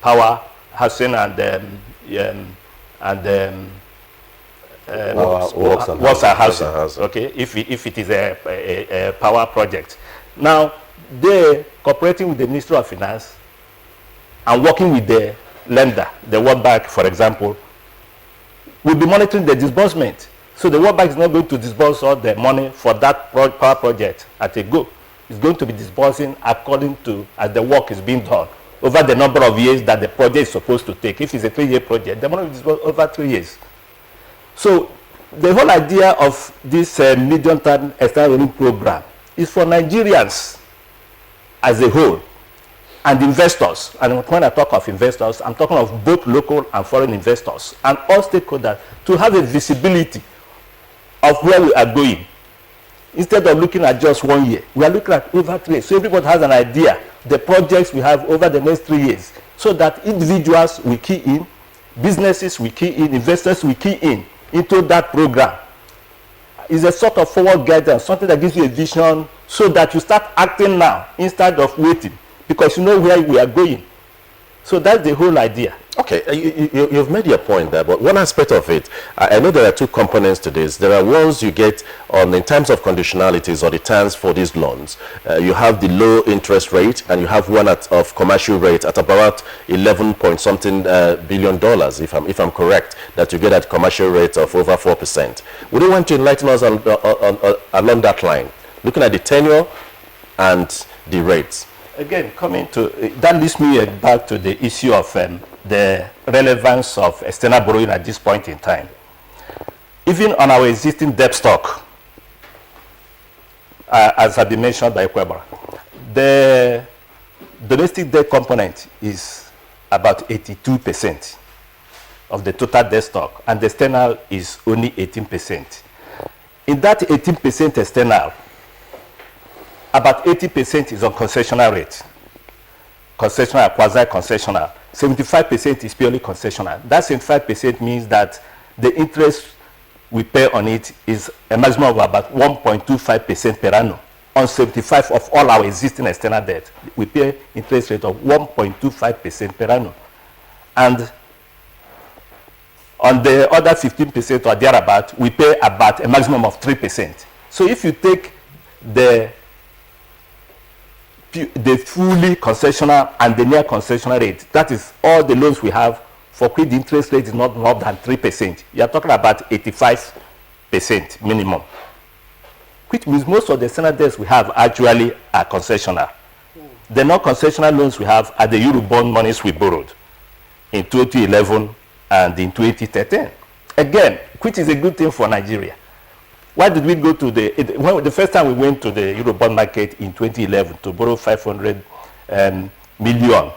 Power, Housing, and Works and Housing. Okay, if it is a power project. Now, they cooperating with the Ministry of Finance and working with the lender, the World Bank, for example, will be monitoring the disbursement. So the World Bank is not going to disburse all the money for that power project at a go. It's going to be disbursing according to as the work is being done over the number of years that the project is supposed to take. If it's a 3-year project, the money will be disbursed over 3 years. So the whole idea of this medium-term external loan program is for Nigerians as a whole and investors. And when I talk of investors, I'm talking of both local and foreign investors and all stakeholders to have a visibility of where we are going. Instead of looking at just 1 year, we are looking at over 3 years. So everybody has an idea, the projects we have over the next 3 years, so that individuals will key in, businesses will key in, investors will key in into that program. It's a sort of forward guidance, something that gives you a vision so that you start acting now instead of waiting, because you know where we are going. So that's the whole idea. Okay, you've made your point there, but one aspect of it, I know there are two components to this. There are ones you get on in terms of conditionalities or the terms for these loans. You have the low interest rate, and you have one of commercial rate at about 11 point something billion dollars, if I'm correct, that you get at commercial rate of over 4%. Would you want to enlighten us on along that line, looking at the tenure and the rates? Again, coming to that leads me back to the issue of the relevance of external borrowing at this point in time. Even on our existing debt stock, as has been mentioned by Kwebra, the domestic debt component is about 82% of the total debt stock, and the external is only 18%. In that 18% external, about 80% is on concessional rate, concessional, quasi-concessional. 75% is purely concessional. That 75% means that the interest we pay on it is a maximum of about 1.25% per annum. On 75 of all our existing external debt, we pay interest rate of 1.25% per annum. And on the other 15% or thereabout, we pay about a maximum of 3%. So if you take the fully concessional and the near concessional rate, that is all the loans we have for which the interest rate is not more than 3%. You are talking about 85% minimum, which means most of the external debts we have actually are concessional. The non-concessional loans we have are the Eurobond monies we borrowed in 2011 and in 2013. Again, which is a good thing for Nigeria. Why did we go to the first time we went to the Eurobond market in 2011 to borrow 500 million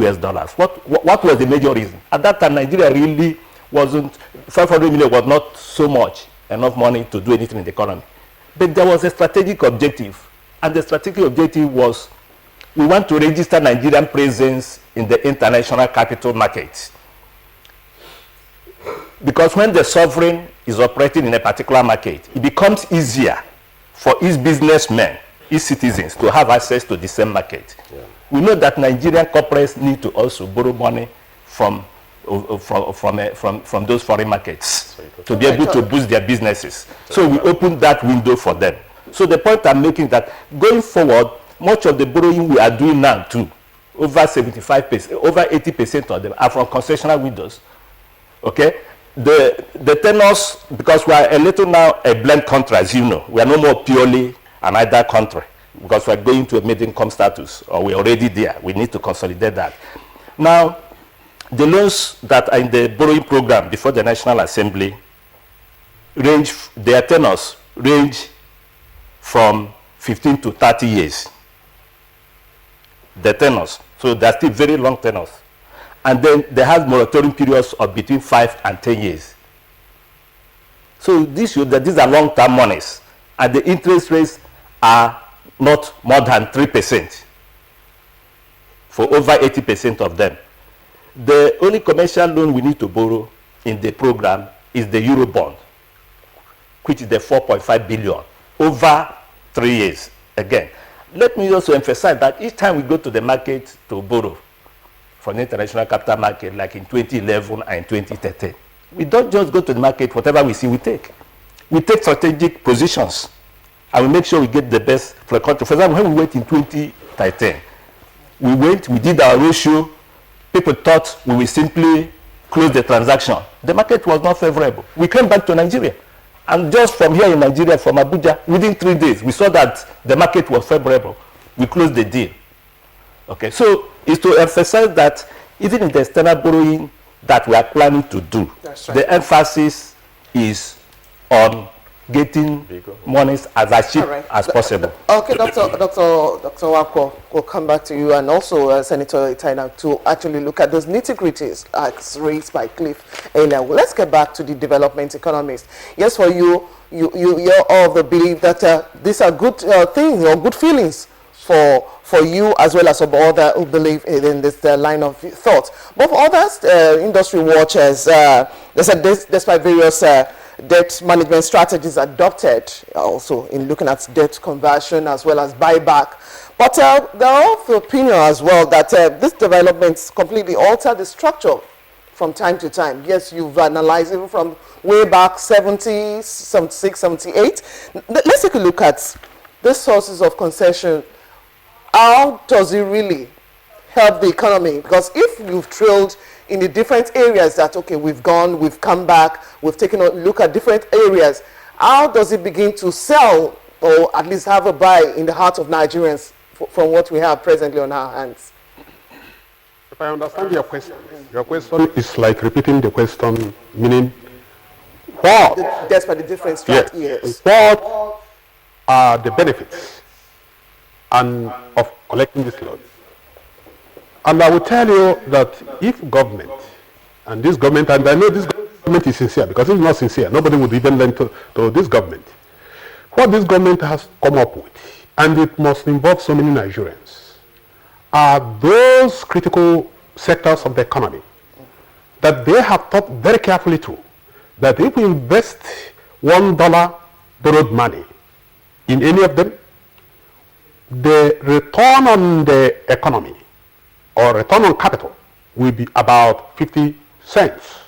US dollars? What was the major reason? At that time, Nigeria really wasn't, 500 million was not so much, enough money to do anything in the economy. But there was a strategic objective, and the strategic objective was we want to register Nigerian presence in the international capital markets. Because when the sovereign is operating in a particular market, it becomes easier for its businessmen, its citizens, to have access to the same market. Yeah. We know that Nigerian corporates need to also borrow money from those foreign markets to be able to boost their businesses. So we opened that window for them. So the point I'm making is that going forward, much of the borrowing we are doing now too, over 75%, over 80% of them are from concessional windows. Okay? The tenors, because we are a little now a blend country, as you know, we are no more purely an either country, because we are going to a mid-income status, or we're already there. We need to consolidate that. Now, the loans that are in the borrowing program before the National Assembly range, their tenors range from 15 to 30 years. The tenors, so they're still very long tenors. And then they have moratorium periods of between 5 and 10 years. So this shows that these are long-term monies and the interest rates are not more than 3% for over 80% of them. The only commercial loan we need to borrow in the program is the Eurobond, which is the 4.5 billion over 3 years. Again, let me also emphasize that each time we go to the market to borrow from the international capital market, like in 2011 and 2013, we don't just go to the market, whatever we see, we take. We take strategic positions, and we make sure we get the best for the country. For example, when we went in 2013, we did our ratio. People thought we will simply close the transaction. The market was not favorable. We came back to Nigeria. And just from here in Nigeria, from Abuja, within 3 days, we saw that the market was favorable. We closed the deal. Okay, so it's to emphasize that even in the external borrowing that we are planning to do, the emphasis is on getting monies as cheap as possible. Okay, Dr. Nwankwo, we'll come back to you, and also Senator Itaina, to actually look at those nitty-gritties as raised by Cliff earlier. Well, let's get back to the development economists. Yes, for you're all the belief that these are good things or good feelings for you as well as for others who believe in this line of thought. But for others, industry watchers, they said despite various debt management strategies adopted, also in looking at debt conversion as well as buyback. But there are of the opinion as well that these developments completely alter the structure from time to time. Yes, you've analyzed even from way back 70, 76, 78. Let's take a look at the sources of concession. How does it really help the economy? Because if you've drilled in the different areas that, okay, we've gone, we've come back, we've taken a look at different areas, how does it begin to sell or at least have a buy in the heart of Nigerians from what we have presently on our hands? If I understand your question is like repeating the question, meaning what? That's by the different strategies. Yes. What are the benefits of collecting this loan? And I will tell you that if government, and this government, and I know this government is sincere, because if it's not sincere, nobody would even lend to this government. What this government has come up with, and it must involve so many Nigerians, are those critical sectors of the economy that they have thought very carefully through, that if we invest $1 borrowed money in any of them, the return on the economy or return on capital will be about 50 cents.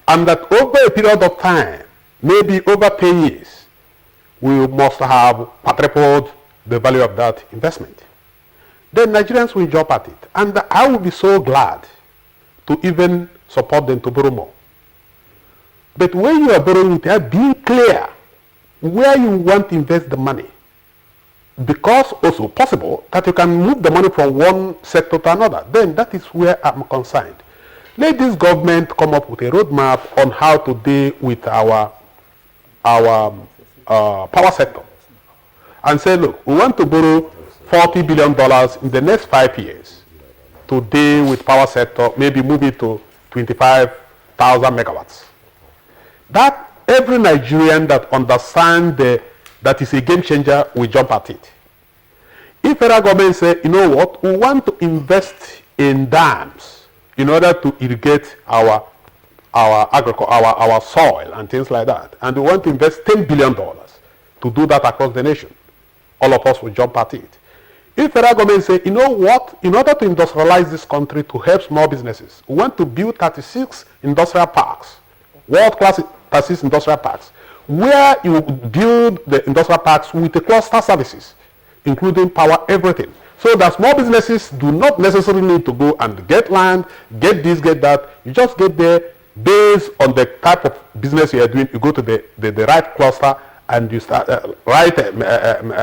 And that over a period of time, maybe over 10 years, we must have quadrupled the value of that investment. Then Nigerians will jump at it. And I will be so glad to even support them to borrow more. But when you are borrowing, be clear where you want to invest the money. Because also possible that you can move the money from one sector to another. Then that is where I'm concerned. Let this government come up with a roadmap on how to deal with our power sector. And say, look, we want to borrow $40 billion in the next 5 years to deal with power sector, maybe move it to 25,000 megawatts. That every Nigerian that understands that is a game changer, we jump at it. If federal government say, you know what, we want to invest in dams in order to irrigate our soil and things like that, and we want to invest $10 billion to do that across the nation, all of us will jump at it. If federal government say, you know what, in order to industrialize this country to help small businesses, we want to build 36 industrial parks, world-class 36 industrial parks, where you build the industrial parks with the cluster services, including power, everything. So that small businesses do not necessarily need to go and get land, get this, get that. You just get there based on the type of business you are doing. You go to the right cluster and you start,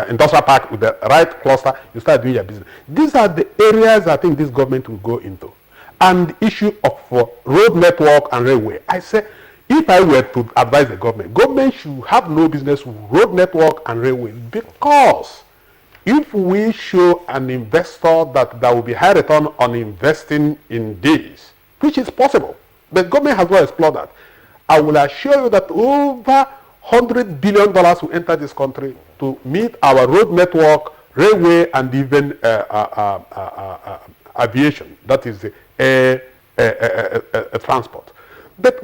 industrial park with the right cluster, you start doing your business. These are the areas I think this government will go into. And the issue of road network and railway, I say, if I were to advise the government should have no business with road network and railway, because if we show an investor that there will be high return on investing in this, which is possible, the government has not explored that, I will assure you that over $100 billion will enter this country to meet our road network, railway, and even aviation. That is air transport. But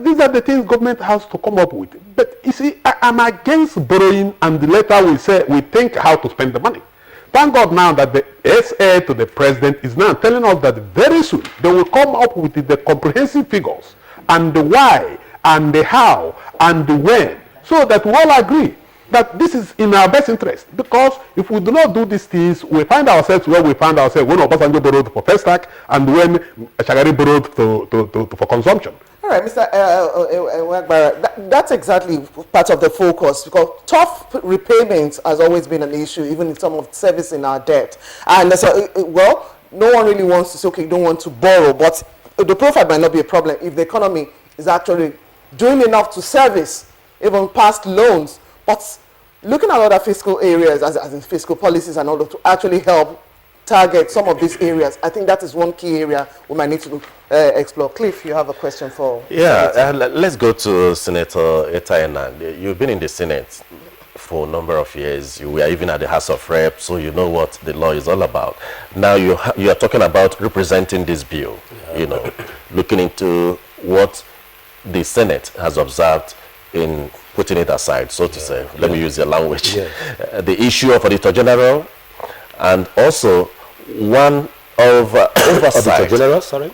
these are the things government has to come up with. But you see, I'm against borrowing, and later we think how to spend the money. Thank God now that the SA to the president is now telling us that very soon they will come up with the comprehensive figures and the why and the how and the when, so that we all agree that this is in our best interest. Because if we do not do these things, we find ourselves where we found ourselves when Obasanjo borrowed for first tax and when Shagari borrowed for consumption. All right, Mr. Nwankwo, that's exactly part of the focus, because tough repayments has always been an issue, even in some of servicing our debt. And so, well, no one really wants to say, okay, you don't want to borrow, but the profile might not be a problem if the economy is actually doing enough to service even past loans. But looking at other fiscal areas, as in fiscal policies and all, to actually help target some of these areas, I think that is one key area we might need to explore. Cliff, you have a question for? Yeah, let's go to Senator Etaena. You've been in the Senate for a number of years. You were even at the House of Reps, so you know what the law is all about. Now you are talking about representing this bill, you know, looking into what the Senate has observed in putting it aside, so to say. Let me use your language. The issue of Auditor General, and also one of oversight. Auditor General, sorry?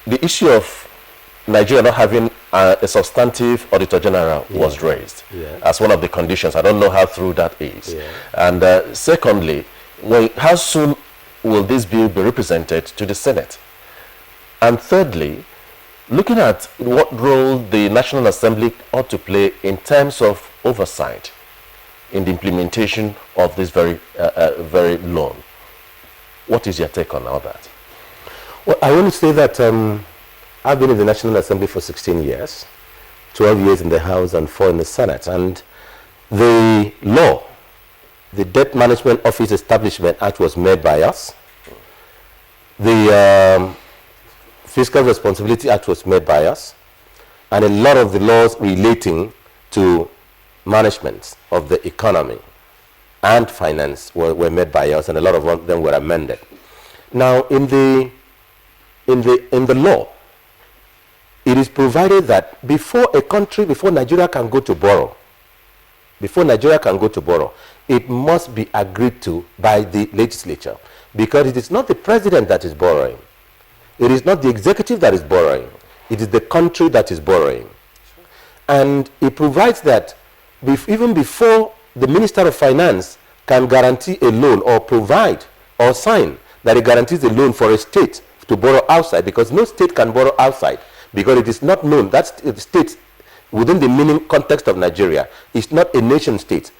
The issue of Nigeria not having a substantive Auditor General was raised as one of the conditions. I don't know how true that is. And secondly, how soon will this bill be represented to the Senate? And thirdly, looking at what role the National Assembly ought to play in terms of oversight in the implementation of this very loan. What is your take on all that? Well, I want to say that I've been in the National Assembly for 16 years, 12 years in the House and 4 in the Senate. And the law, the Debt Management Office Establishment Act, was made by us. The Fiscal Responsibility Act was made by us. And a lot of the laws relating to management of the economy and finance were made by us, and a lot of them were amended. Now, in the law, it is provided that before Nigeria can go to borrow, it must be agreed to by the legislature, because it is not the president that is borrowing. It is not the executive that is borrowing. It is the country that is borrowing. And it provides that even before the Minister of Finance can guarantee a loan or provide or sign that it guarantees a loan for a state to borrow outside, because no state can borrow outside, because it is not known that state within the meaning context of Nigeria is not a nation state,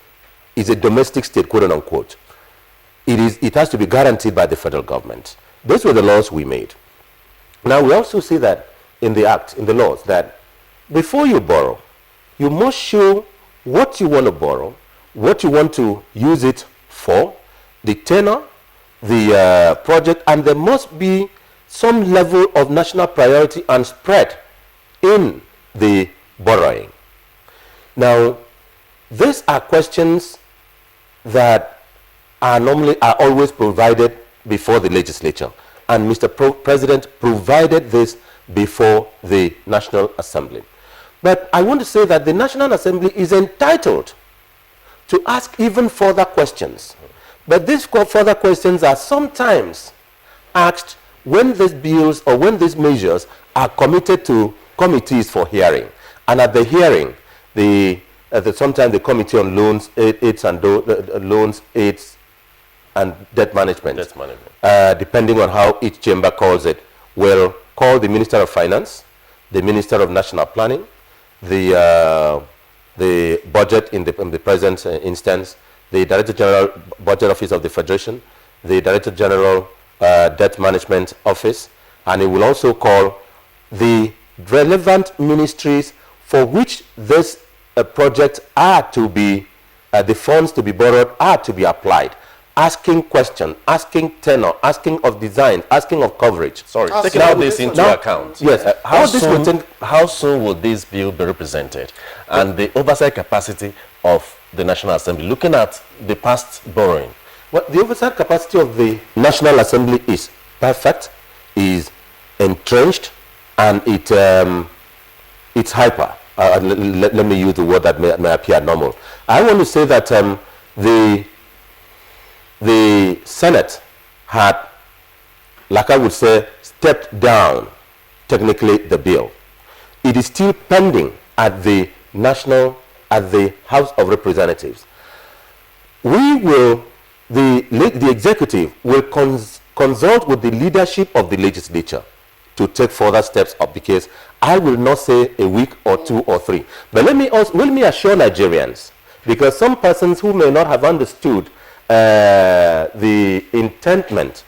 it's a domestic state, quote unquote. It has to be guaranteed by the federal government. Those were the laws we made. Now we also see that in the act, in the laws, that before you borrow, you must show what you want to borrow, what you want to use it for, the tenor, the project, and there must be some level of national priority and spread in the borrowing. Now, these are questions that are always provided before the legislature, and Mr. President provided this before the National Assembly. But I want to say that the National Assembly is entitled to ask even further questions. But these further questions are sometimes asked when these bills or when these measures are committed to committees for hearing. And at the hearing, sometimes the Committee on Loans, Aids and Debt Management, depending on how each chamber calls it, will call the Minister of Finance, the Minister of National Planning, the budget in the present instance, the Director General Budget Office of the Federation, the Director General Debt Management Office, and it will also call the relevant ministries for which this project are to be, the funds to be borrowed are to be applied. asking question, asking tenor, asking of design, asking of coverage. Sorry, taking all this into account. Yes. How soon will this bill be represented? And the oversight capacity of the National Assembly, looking at the past borrowing. Well, the oversight capacity of the National Assembly is perfect, is entrenched, and it's hyper. Let me use the word that may appear normal. I want to say that the Senate had, like I would say, stepped down technically the bill. It is still pending at the House of Representatives. The executive will consult with the leadership of the legislature to take further steps up, because I will not say a week or 2 or 3. But let me assure Nigerians, because some persons who may not have understood the intentment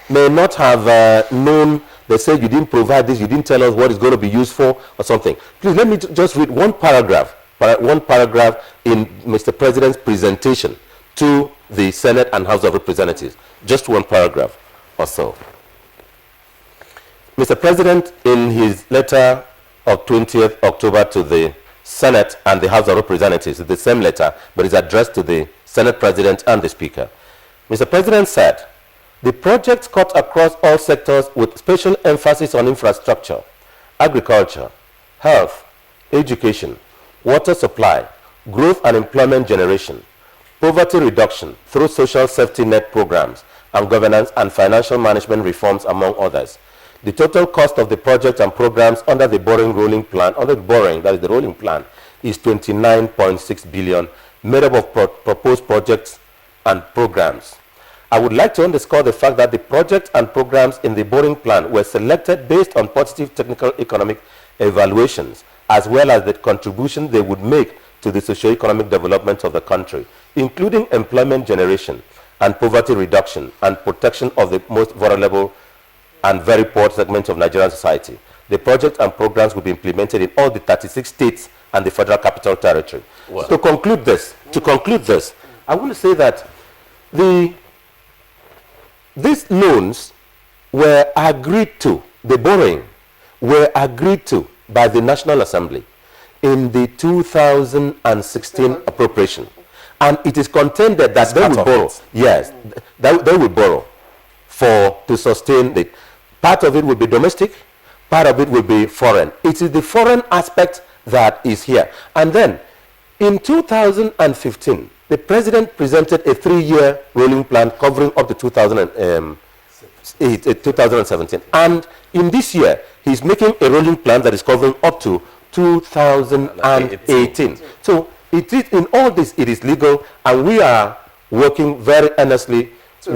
may not have known. They say you didn't provide this, you didn't tell us what it's going to be used for or something. Please let me just read one paragraph in Mr. President's presentation to the Senate and House of Representatives. Just one paragraph or so. Mr. President, in his letter of 20th October to the Senate and the House of Representatives, the same letter, but it's addressed to the Senate President and the Speaker. Mr. President said, the projects cut across all sectors with special emphasis on infrastructure, agriculture, health, education, water supply, growth and employment generation, poverty reduction through social safety net programs, and governance and financial management reforms, among others. The total cost of the projects and programs under the rolling plan, that is the rolling plan, is 29.6 billion, made up of proposed projects and programs. I would like to underscore the fact that the projects and programs in the borrowing plan were selected based on positive technical economic evaluations, as well as the contribution they would make to the socio-economic development of the country, including employment generation and poverty reduction and protection of the most vulnerable and very poor segments of Nigerian society. The projects and programs will be implemented in all the 36 states and the Federal Capital Territory. Wow. To conclude this, I want to say that these loans were agreed to, the borrowing were agreed to by the National Assembly in the 2016 appropriation. And it is contended that they will borrow. Yes, they will borrow to sustain it. Part of it will be domestic, part of it will be foreign. It is the foreign aspect that is here. And then in 2015, the president presented a 3-year rolling plan covering up to 2017. And in this year, he's making a rolling plan that is covering up to 2018. So it is, in all this, it is legal, and we are working very earnestly to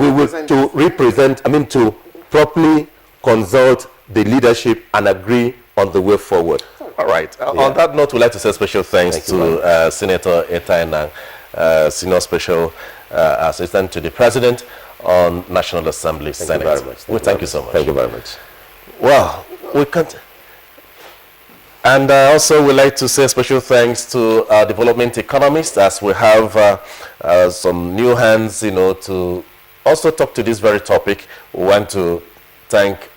properly consult the leadership and agree on the way forward. All right. On that note, we'd like to say special thanks to Senator Etainang, Senior Special Assistant to the President on National Assembly Senate. Thank you very much. Thank you so much. Thank you very much. Well, we can't. And also we'd like to say special thanks to our development economists, as we have some new hands, to also talk to this very topic. We want to thank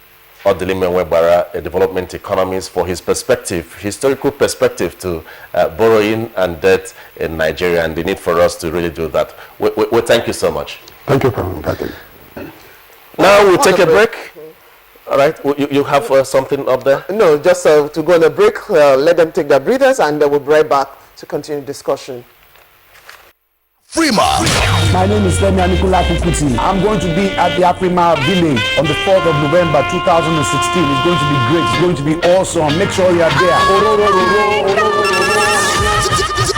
Odilime Webara, a development economist, for his historical perspective to borrowing and debt in Nigeria, and the need for us to really do that. We thank you so much. Thank you for inviting me. Now we'll take a break. All right, you have something up there? No, just to go on a break, let them take their breathers, and we'll be right back to continue discussion. Afrima. My name is Femi Anikulapo Kuti. I'm going to be at the Afrima village on the 4th of November 2016. It's going to be great. It's going to be awesome. Make sure you are there.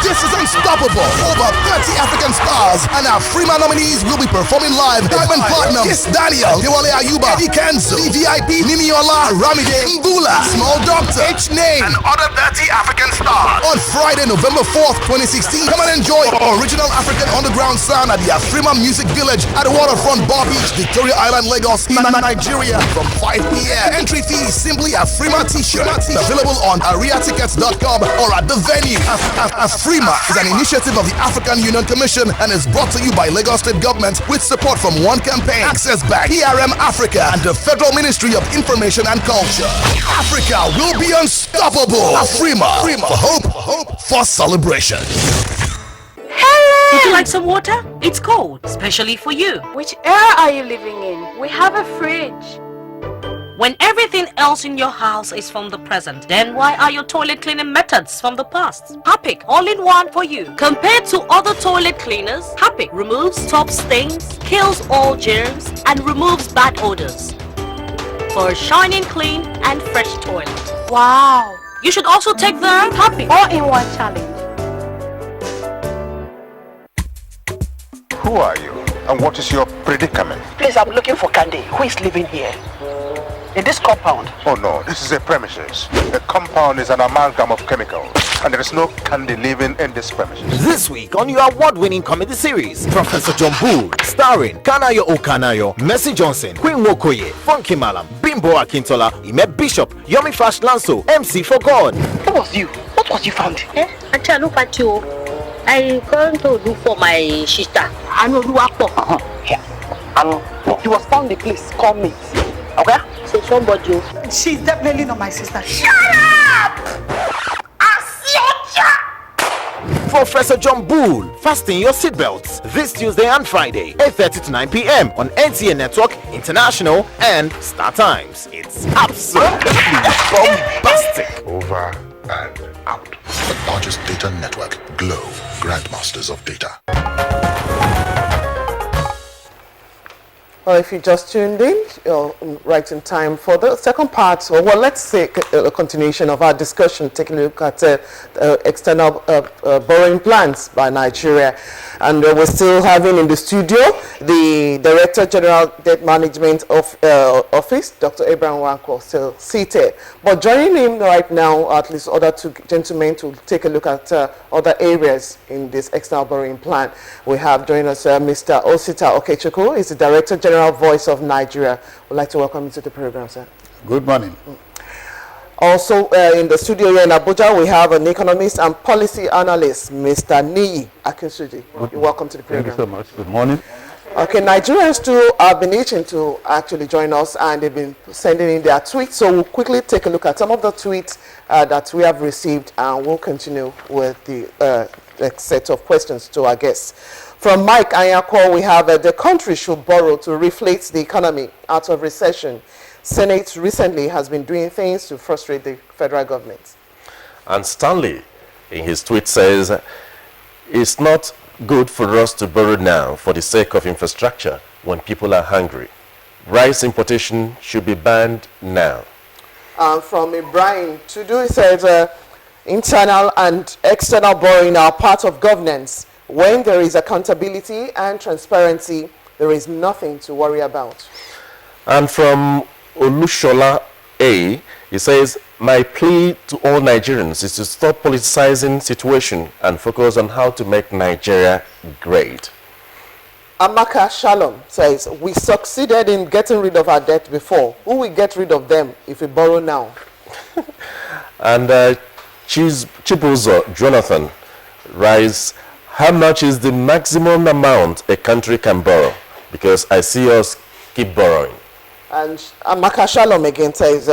This is unstoppable. Over 30 African stars and our Afrima nominees will be performing live. Diamond Platinum, Kiss Daniel, Dewale Ayuba, Eddie Kenzo, DVIP, Niniola, Ramide, Mbula, Small Doctor, H-Name, and other 30 African stars. On Friday, November 4th, 2016, come and enjoy original African underground sound at the Afrima Music Village at the waterfront Bar Beach, Victoria Island, Lagos, Nigeria, from 5 p.m. Entry fee is simply Afrima t-shirt. Available on ariatickets.com or at the venue. Afrima AFRIMA is an initiative of the African Union Commission and is brought to you by Lagos State Government with support from One Campaign, Access Bank, PRM Africa, and the Federal Ministry of Information and Culture. Africa will be unstoppable. AFRIMA, for hope, for celebration. Would you like some water? It's cold, especially for you. Which era are you living in? We have a fridge. When everything else in your house is from the present, then why are your toilet cleaning methods from the past? Harpic, all in one for you. Compared to other toilet cleaners, Harpic removes top stains, kills all germs, and removes bad odors. For a shining, clean, and fresh toilet. Wow. You should also take the Harpic all-in-one challenge. Who are you? And what is your predicament? Please, I'm looking for Candy. Who is living here? In this compound? Oh no, this is a premises. The compound is an amalgam of chemicals, and there is no Candy living in this premises. This week on your award-winning comedy series, Professor John Bull, starring Kanayo Okanayo, Mercy Johnson, Queen Wokoye, Funky Malam, Bimbo Akintola, Ime Bishop, Yomi Fash Lanso, MC for God. Who was you? What was you found? Auntie, I look at you. I going to look for my sister. I know you are poor. Here. He was found in the place. Call me. Okay? Say somebody. She's definitely not my sister. Shut up! Professor John Bull, fasten your seatbelts this Tuesday and Friday, 8:30 to 9 p.m. on NTA Network, International, and Star Times. It's absolutely bombastic. Over and out. The largest data network, Glow, grandmasters of data. Well, if you just tuned in, you're right in time for the second part, or well, let's say a continuation of our discussion, taking a look at external borrowing plans by Nigeria. And we're still having in the studio the Director General Debt Management Office, Dr. Abraham Nwankwo, still seated. But joining him right now, at least other two gentlemen, to take a look at other areas in this external borrowing plan. We have joining us Mr. Osita Okechukwu, is the Director General Voice of Nigeria. We'd like to welcome you to the program, sir. Good morning. Also in the studio here in Abuja, we have an economist and policy analyst, Mr. Niyi Akinsuji. You're welcome to the program. Thank you so much. Good morning. Okay, Nigerians too have been itching to actually join us, and they've been sending in their tweets. So we'll quickly take a look at some of the tweets that we have received, and we'll continue with the next set of questions to our guests. From Mike Anyako, we have the country should borrow to reflate the economy out of recession. Senate recently has been doing things to frustrate the federal government. And Stanley, in his tweet, says, it's not good for us to borrow now for the sake of infrastructure when people are hungry. Rice importation should be banned now. From Ibrahim Tudu, he says, internal and external borrowing are part of governance. When there is accountability and transparency, there is nothing to worry about. And from Olushola A, he says, my plea to all Nigerians is to stop politicizing situation and focus on how to make Nigeria great. Amaka Shalom says, we succeeded in getting rid of our debt before. Who will get rid of them if we borrow now? And Chibuzo Jonathan writes, how much is the maximum amount a country can borrow? Because I see us keep borrowing. And Amaka Shalom again says,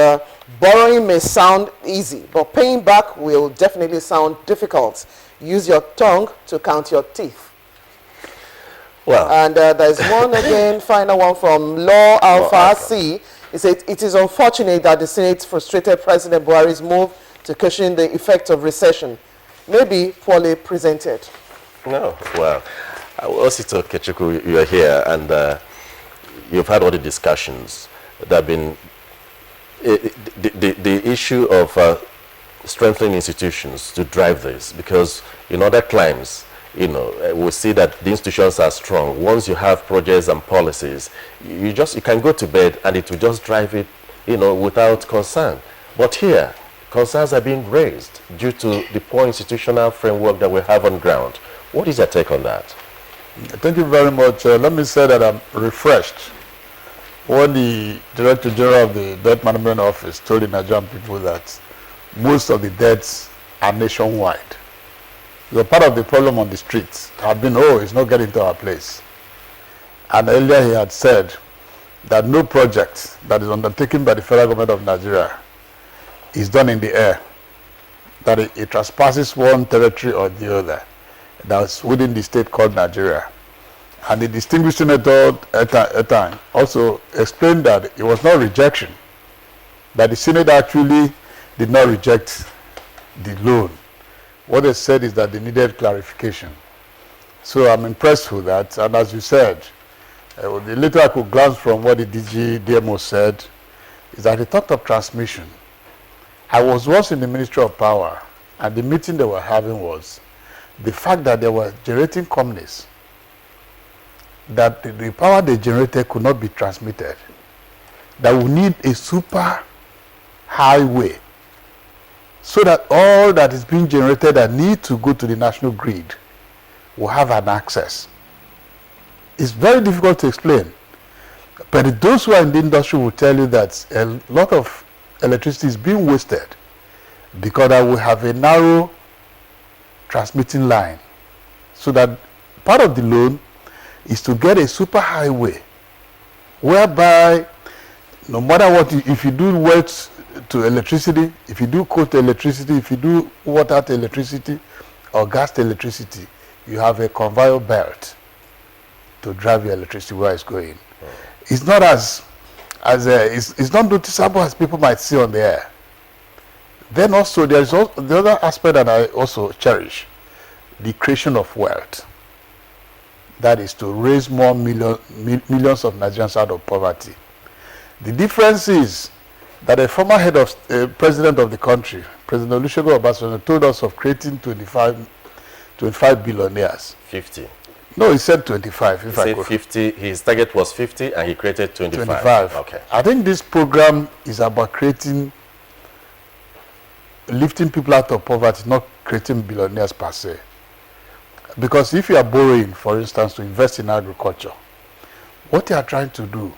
borrowing may sound easy, but paying back will definitely sound difficult. Use your tongue to count your teeth. Well, and there's one again, final one from Law Alpha C. It says, it is unfortunate that the Senate frustrated President Buhari's move to cushion the effect of recession. Maybe poorly presented. No, well, Osito Okechukwu, you are here, and you've had all the discussions that have been the issue of strengthening institutions to drive this, because in other climes, you know, we see that the institutions are strong. Once you have projects and policies, you can go to bed and it will just drive it, you know, without concern. But here, concerns are being raised due to the poor institutional framework that we have on ground. What is your take on that? Thank you very much. Let me say that I'm refreshed when the Director General of the Debt Management Office told the Nigerian people that most of the debts are nationwide. Because part of the problem on the streets had been, oh, it's not getting to our place. And earlier he had said that no project that is undertaken by the federal government of Nigeria is done in the air, that it trespasses one territory or the other that's within the state called Nigeria. And the distinguished senator at that time also explained that it was not rejection, that the Senate actually did not reject the loan. What they said is that they needed clarification. So I'm impressed with that. And as you said, the little I could glance from what the DG DMO said is that he talked of transmission. I was once in the Ministry of Power, and the meeting they were having was the fact that they were generating companies, that the power they generated could not be transmitted, that we need a super highway so that all that is being generated that need to go to the national grid will have an access. It's very difficult to explain, but those who are in the industry will tell you that a lot of electricity is being wasted because that we have a narrow transmitting line, so that part of the loan is to get a super highway whereby no matter what, if you do waste to electricity, if you do coal to electricity, if you do water to electricity or gas to electricity, you have a conveyor belt to drive your electricity where it's going. It's not it's not noticeable as people might see on the air. Then also there's also the other aspect that I also cherish, the creation of wealth. That is to raise more millions of Nigerians out of poverty. The difference is that a former head of president of the country, President Olusegun Obasanjo, told us of creating 25 billionaires. 50. No, he said 25. He said 50. His target was 50, and he created 25. 25. Okay. I think this program is about lifting people out of poverty, not creating billionaires per se. Because if you are borrowing, for instance, to invest in agriculture, what you are trying to do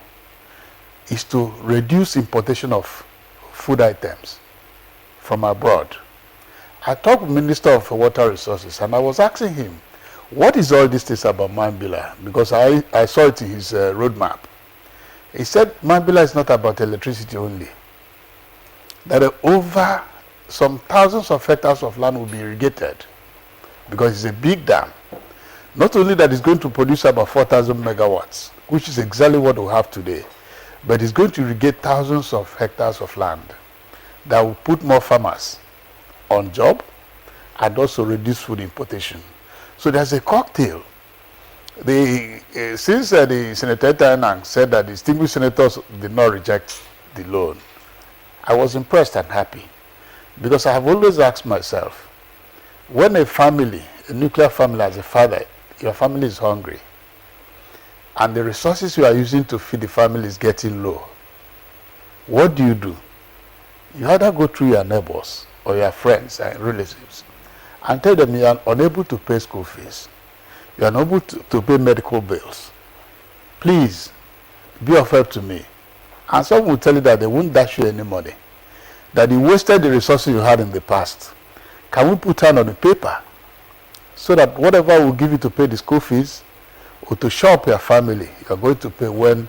is to reduce importation of food items from abroad. I talked with the Minister of Water Resources, and I was asking him, what is all this thing about Mambila? Because I saw it in his roadmap. He said Mambila is not about electricity only. That over some thousands of hectares of land will be irrigated because it's a big dam. Not only that it's going to produce about 4,000 megawatts, which is exactly what we have today, but it's going to irrigate thousands of hectares of land that will put more farmers on job and also reduce food importation. So there's a cocktail. Since the Senator Tainang said that the distinguished senators did not reject the loan, I was impressed and happy, because I have always asked myself, when a family, a nuclear family as a father, your family is hungry, and the resources you are using to feed the family is getting low, what do? You either go through your neighbors or your friends and relatives and tell them you are unable to pay school fees, you are unable to pay medical bills. Please, be of help to me. And some will tell you that they won't dash you any money, that you wasted the resources you had in the past. Can we put down on the paper so that whatever will give you to pay the school fees or to show up your family, you are going to pay when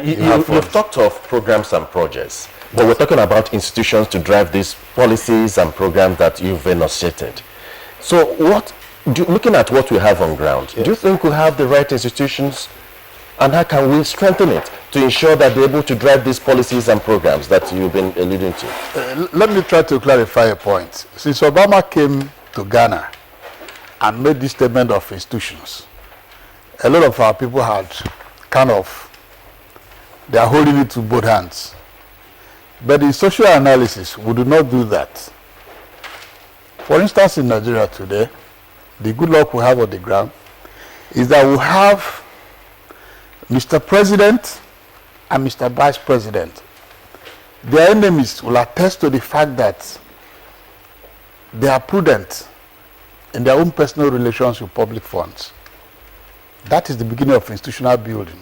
you've talked of programs and projects, but we're talking about institutions to drive these policies and programs that you've enunciated. So looking at what we have on ground, do you think we have the right institutions, and how can we strengthen it to ensure that they're able to drive these policies and programs that you've been alluding to? Let me try to clarify a point. Since Obama came to Ghana and made this statement of institutions, a lot of our people had they are holding it to both hands. But in social analysis, we do not do that. For instance, in Nigeria today, the good luck we have on the ground is that we have Mr. President and Mr. Vice President. Their enemies will attest to the fact that they are prudent in their own personal relations with public funds. That is the beginning of institutional building.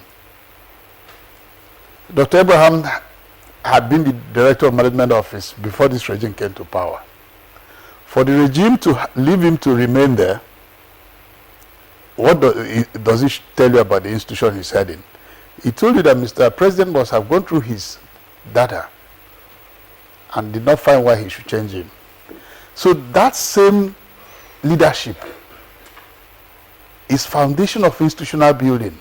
Dr. Abraham had been the Director of Management Office before this regime came to power. For the regime to leave him to remain there, what does it tell you about the institution he's heading? He told you that Mr. President must have gone through his data and did not find why he should change him. So that same leadership is foundation of institutional building.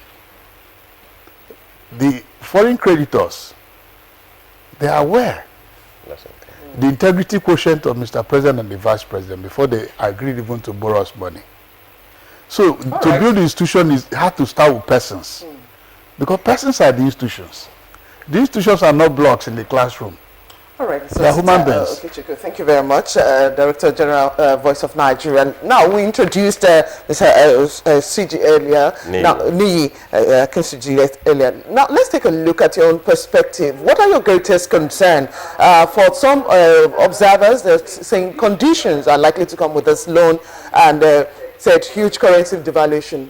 The foreign creditors, they are aware. The integrity quotient of Mr. President and the Vice President before they agreed even to borrow us money. So to build the institution is had to start with persons. Because persons are the institutions. The institutions are not blocks in the classroom. All right. So they are human beings. Okay, Chico, thank you very much, Director General, Voice of Nigeria. Now, we introduced Mr. CG earlier. Earlier. Now, let's take a look at your own perspective. What are your greatest concerns? For some observers, they're saying conditions are likely to come with this loan and said huge currency devaluation.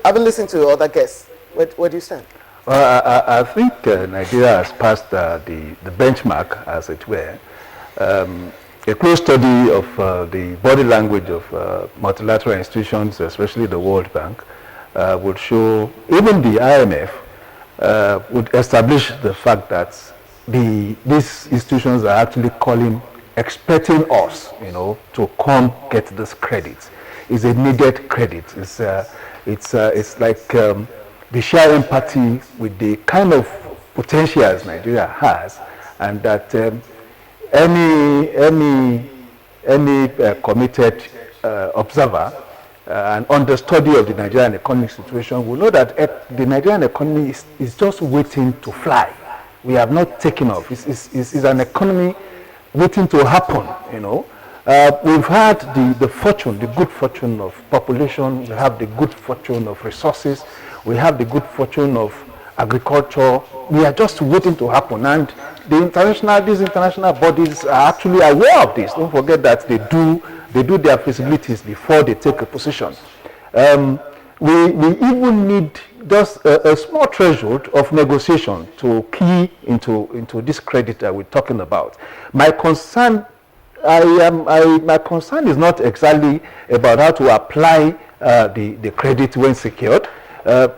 I've been listening to other guests. Where do you stand? Well, I think Nigeria has passed the benchmark, as it were. A close study of the body language of multilateral institutions, especially the World Bank, would show, even the IMF would establish the fact that these institutions are actually expecting us, to come get this credit. It's a needed credit. It's like they share empathy with the kind of potentials Nigeria has, and that any committed observer and understudy of the Nigerian economic situation will know that the Nigerian economy is just waiting to fly. We have not taken off. It's an economy waiting to happen, We've had the good fortune of population. We have the good fortune of resources. We have the good fortune of agriculture. We are just waiting to happen, and these international bodies are actually aware of this. Don't forget that they do their feasibilities before they take a position. We even need just a small threshold of negotiation to key into this credit that we're talking about. My concern is not exactly about how to apply the credit when secured.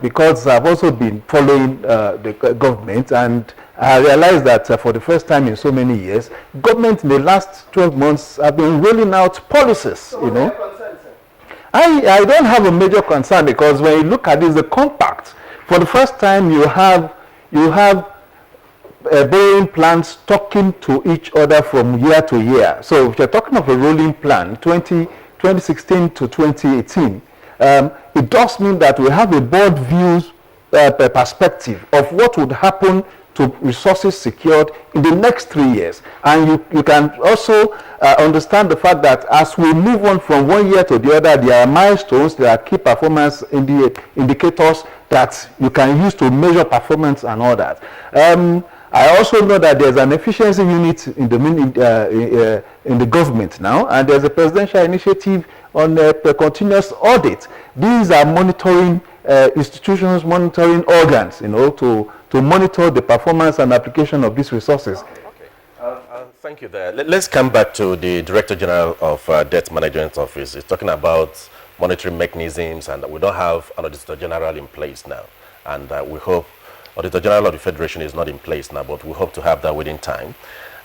Because I've also been following the government, and I realized that for the first time in so many years, government in the last 12 months have been rolling out policies, I don't have a major concern, because when you look at this, the compact, for the first time you have borrowing plans talking to each other from year to year. So if you're talking of a rolling plan, 2016 to 2018, it does mean that we have a broad views perspective of what would happen to resources secured in the next 3 years. And you can also understand the fact that as we move on from one year to the other, there are milestones, there are key performance indicators that you can use to measure performance and all that. I also know that there's an efficiency unit in the government now, and there's a presidential initiative on a continuous audit. These are monitoring institutions, monitoring organs, to monitor the performance and application of these resources. Thank you there. Let's come back to the Director General of Debt Management Office. He's talking about monitoring mechanisms, and we don't have an Auditor General in place now. And we hope Auditor General of the Federation is not in place now, but we hope to have that within time.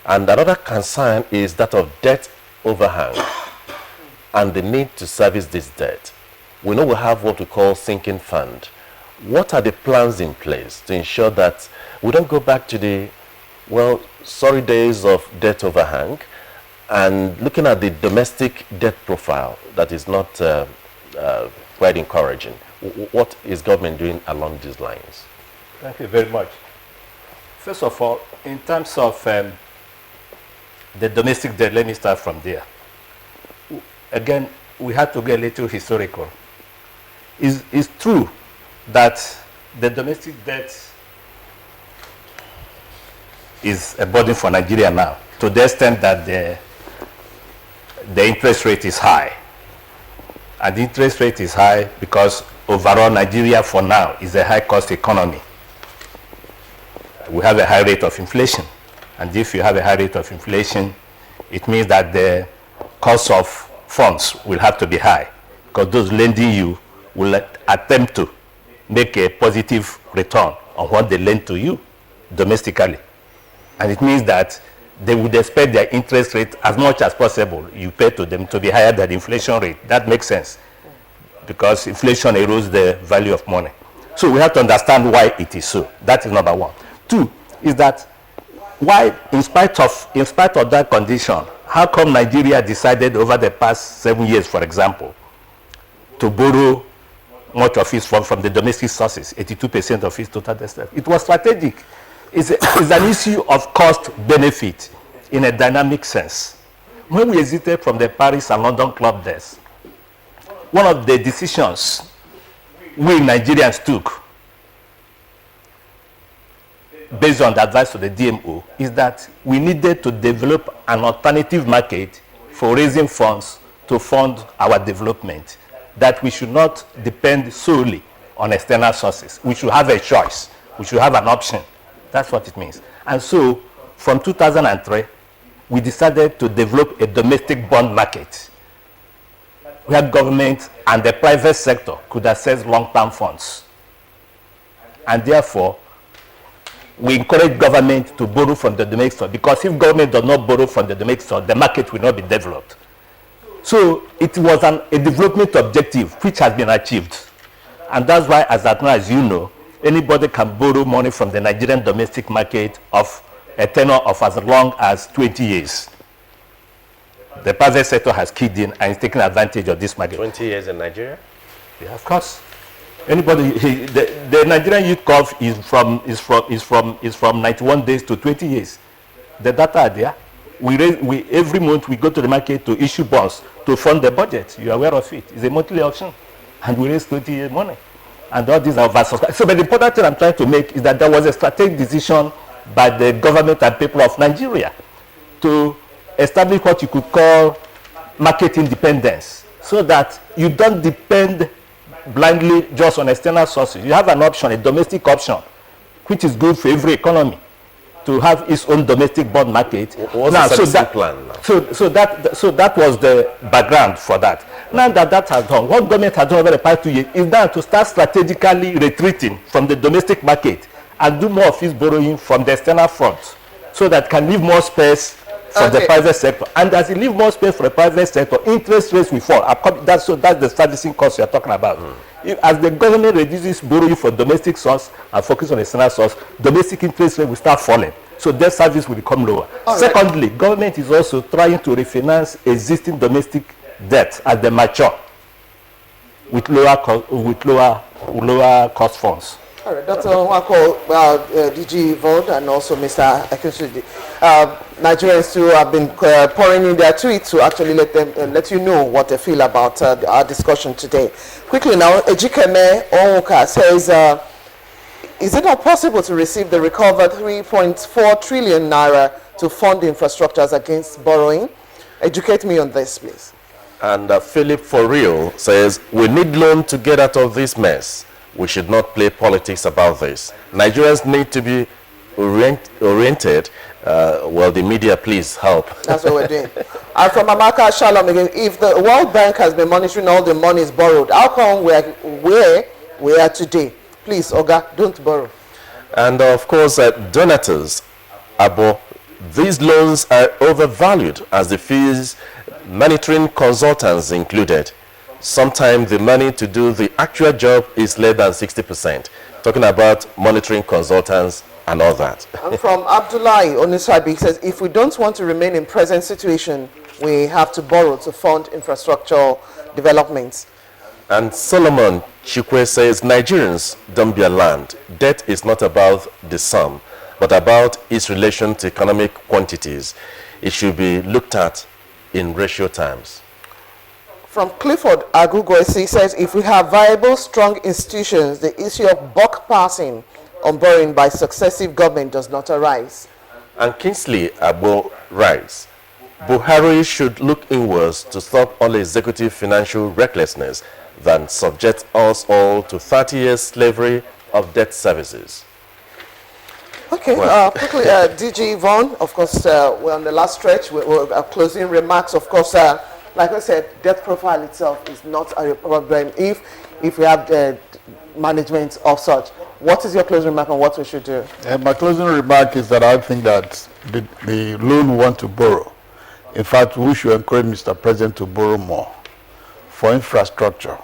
And another concern is that of debt overhang and the need to service this debt. We know we have what we call sinking fund. What are the plans in place to ensure that we don't go back to the, sorry days of debt overhang, and looking at the domestic debt profile that is not quite encouraging? What is government doing along these lines? Thank you very much. First of all, in terms of the domestic debt, let me start from there. Again, we have to get a little historical. It's true that the domestic debt is a burden for Nigeria now, to the extent that the interest rate is high. And the interest rate is high because overall Nigeria for now is a high-cost economy. We have a high rate of inflation. And if you have a high rate of inflation, it means that the cost of funds will have to be high, because those lending you will attempt to make a positive return on what they lend to you domestically. And it means that they would expect their interest rate as much as possible you pay to them to be higher than the inflation rate. That makes sense, because inflation erodes the value of money. So we have to understand why it is so. That is number one. Two is that why, in spite of that condition, how come Nigeria decided over the past 7 years, for example, to borrow much of its funds from the domestic sources, 82% of its total debt? It was strategic. It's an issue of cost benefit in a dynamic sense. When we exited from the Paris and London club debts, one of the decisions we Nigerians took, based on the advice of the DMO, is that we needed to develop an alternative market for raising funds to fund our development, that we should not depend solely on external sources. We should have a choice. We should have an option. That's what it means. And so, from 2003, we decided to develop a domestic bond market where government and the private sector could access long-term funds. And therefore, we encourage government to borrow from the domestic sector, because if government does not borrow from the domestic sector, the market will not be developed. So it was a development objective which has been achieved. And that's why, as you know, anybody can borrow money from the Nigerian domestic market of a tenure of as long as 20 years. The private sector has keyed in and is taking advantage of this market. 20 years in Nigeria? Yeah, of course. Anybody, the Nigerian youth curve is from 91 days to 20 years. The data are there. Every month we go to the market to issue bonds to fund the budget. You are aware of it. It's a monthly auction, and we raise 20 years money. And all these are oversubscribed. So, but the important thing I'm trying to make is that there was a strategic decision by the government and people of Nigeria to establish what you could call market independence, so that you don't depend blindly just on external sources. You have an option, a domestic option, which is good for every economy, to have its own domestic bond market. What's the plan now? So that was the background for that. Now that has done, what government has done over the past 2 years is now to start strategically retreating from the domestic market and do more of its borrowing from the external front, so that can leave more space for the private sector. And as it leaves more space for the private sector, interest rates will fall. That's the servicing cost you are talking about. As the government reduces borrowing for domestic source and focus on external source, domestic interest rate will start falling. So debt service will become lower. Secondly, government is also trying to refinance existing domestic debt as they mature with lower cost funds. All right, Dr. Nwankwo, DG Vaughn, and also Mr. Akinsuji. Nigerians too have been pouring in their tweets to actually let you know what they feel about our discussion today. Quickly now, GMN Nigeria says, is it not possible to receive the recovered 3.4 trillion naira to fund infrastructures against borrowing? Educate me on this, please. And Philip For Real says, we need loan to get out of this mess. We should not play politics about this. Nigerians need to be oriented. Well, the media, please help. That's what we're doing. And from Amaka Shalom again, if the World Bank has been monitoring all the monies borrowed, how come where we are today? Please, Oga, don't borrow. And of course, donators, Abo, these loans are overvalued as the fees, monitoring consultants included. Sometimes the money to do the actual job is less than 60%. Talking about monitoring consultants and all that. And from Abdullahi Onisabi says, if we don't want to remain in present situation, we have to borrow to fund infrastructural developments. And Solomon Chikwe says, Nigerians don't be alarmed. Debt is not about the sum, but about its relation to economic quantities. It should be looked at in ratio terms. From Clifford Agugoisi says, if we have viable, strong institutions, the issue of buck passing on borrowing by successive government does not arise. And Kingsley Abo writes, Buhari should look inwards to stop all executive financial recklessness than subject us all to 30 years slavery of debt services. Okay, quickly, DG Vaughn, of course, we're on the last stretch. We're closing remarks, of course. like I said, debt profile itself is not a problem if we have the management of such. What is your closing remark on what we should do? My closing remark is that I think that the loan we want to borrow, in fact, we should encourage Mr. President to borrow more for infrastructure,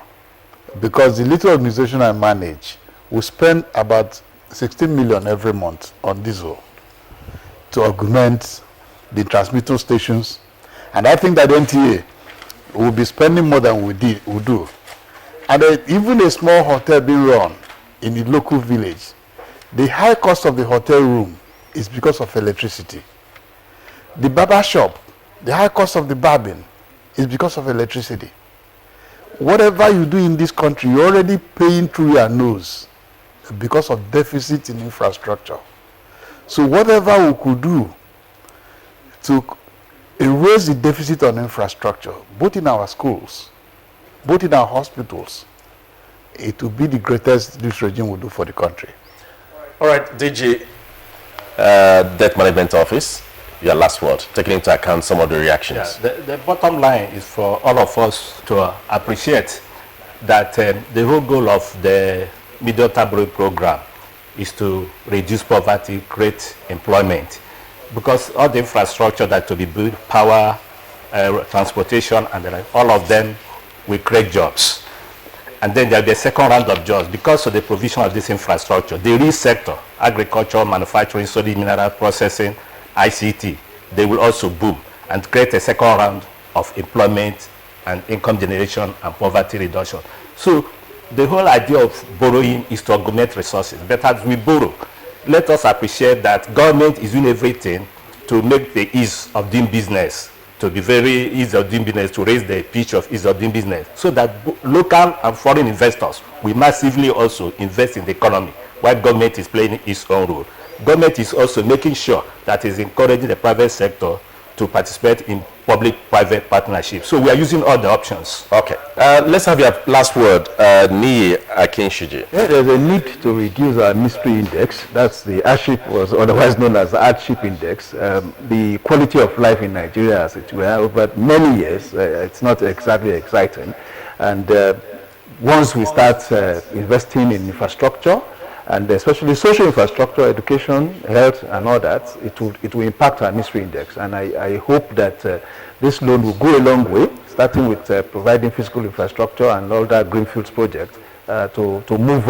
because the little organization I manage will spend about 16 million every month on diesel to augment the transmitter stations, and I think that NTA will be spending more than we do. And even a small hotel being run in the local village, the high cost of the hotel room is because of electricity. The barber shop, the high cost of the barbing is because of electricity. Whatever you do in this country, you're already paying through your nose because of deficit in infrastructure. So whatever we could do to erase the deficit on infrastructure, both in our schools, both in our hospitals, it will be the greatest this regime will do for the country. All right, DG, Debt Management Office, your last word, taking into account some of the reactions. Yeah, the bottom line is for all of us to appreciate that the whole goal of the medium-term borrowing program is to reduce poverty, create employment, because all the infrastructure that to be built, power, transportation, and all of them will create jobs. And then there'll be a second round of jobs because of the provision of this infrastructure. The real sector, agriculture, manufacturing, solid mineral processing, ICT, they will also boom and create a second round of employment and income generation and poverty reduction. So the whole idea of borrowing is to augment resources. But as we borrow, let us appreciate that government is doing everything to make the ease of doing business, to be very easy of doing business, to raise the pitch of ease of doing business, so that local and foreign investors will massively also invest in the economy, while government is playing its own role. Government is also making sure that is encouraging the private sector to participate in public-private partnerships. So we are using all the options. Okay. Let's have your last word, Niyi Akinshiji. Yeah, there's a need to reduce our mystery index. That's the hardship, was otherwise known as the hardship index. The quality of life in Nigeria, as it were, over many years, it's not exactly exciting. And once we start investing in infrastructure, and especially social infrastructure, education, health, and all that, it will impact our mystery index. And I hope that this loan will go a long way, starting with providing physical infrastructure and all that greenfields project to move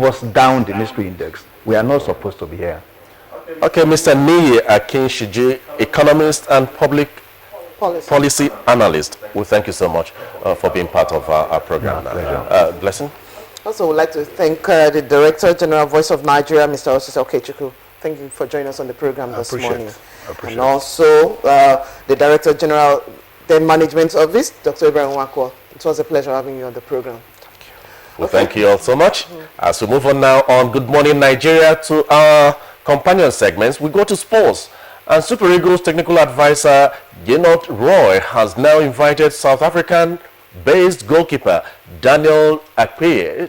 us down the mystery index. We are not supposed to be here. Okay, Mr. Niyi Akinshiji, economist and public policy analyst. We thank you so much for being part of our program. Blessing. Also, would like to thank the Director General Voice of Nigeria, Mr. Osisa Okechukwu. Thank you for joining us on the program this morning. And also, the Director General Debt Management Office, Dr. Nwankwo. It was a pleasure having you on the program. Thank you. Well, thank you all so much. As we move on now on Good Morning Nigeria to our companion segments, we go to sports. And Super Eagles technical advisor Gernot Roy has now invited South African based goalkeeper Daniel Akpeyi